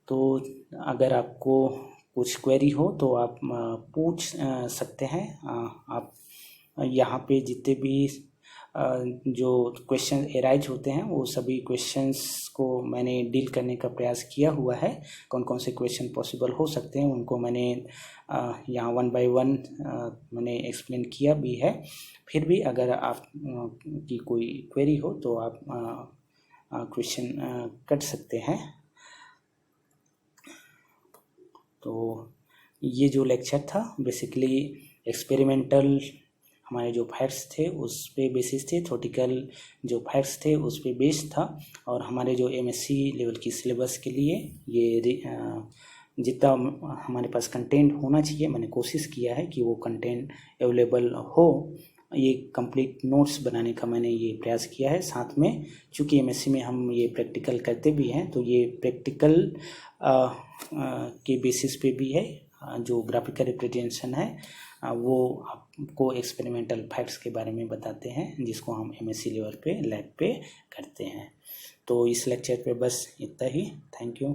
तो अगर आपको कुछ क्वेरी हो तो आप पूछ सकते हैं। आप यहाँ पे जितने भी जो क्वेश्चन एराइज होते हैं वो सभी क्वेश्चंस को मैंने डील करने का प्रयास किया हुआ है। कौन कौन से क्वेश्चन पॉसिबल हो सकते हैं उनको मैंने यहाँ 1 बाय 1 मैंने एक्सप्लेन किया भी है। फिर भी अगर आप की कोई क्वेरी हो तो आप क्वेश्चन कर सकते हैं। तो ये जो लेक्चर था बेसिकली एक्सपेरिमेंटल हमारे जो फैक्ट्स थे उस पे बेसिस थे, थ्योरेटिकल जो फैक्ट्स थे उस पे बेस था। और हमारे जो एमएससी लेवल की सिलेबस के लिए ये जितना हमारे पास कंटेंट होना चाहिए मैंने कोशिश किया है कि वो कंटेंट अवेलेबल हो। ये कंप्लीट नोट्स बनाने का मैंने ये प्रयास किया है। साथ में चूँकि एमएससी में हम ये प्रैक्टिकल करते भी हैं, तो ये प्रैक्टिकल के बेसिस पे भी है। जो ग्राफिकल रिप्रेजेंटेशन है वो आपको एक्सपेरिमेंटल फैक्ट्स के बारे में बताते हैं, जिसको हम एमएससी लेवल पे लैब पे करते हैं। तो इस लेक्चर पे बस इतना ही। Thank you.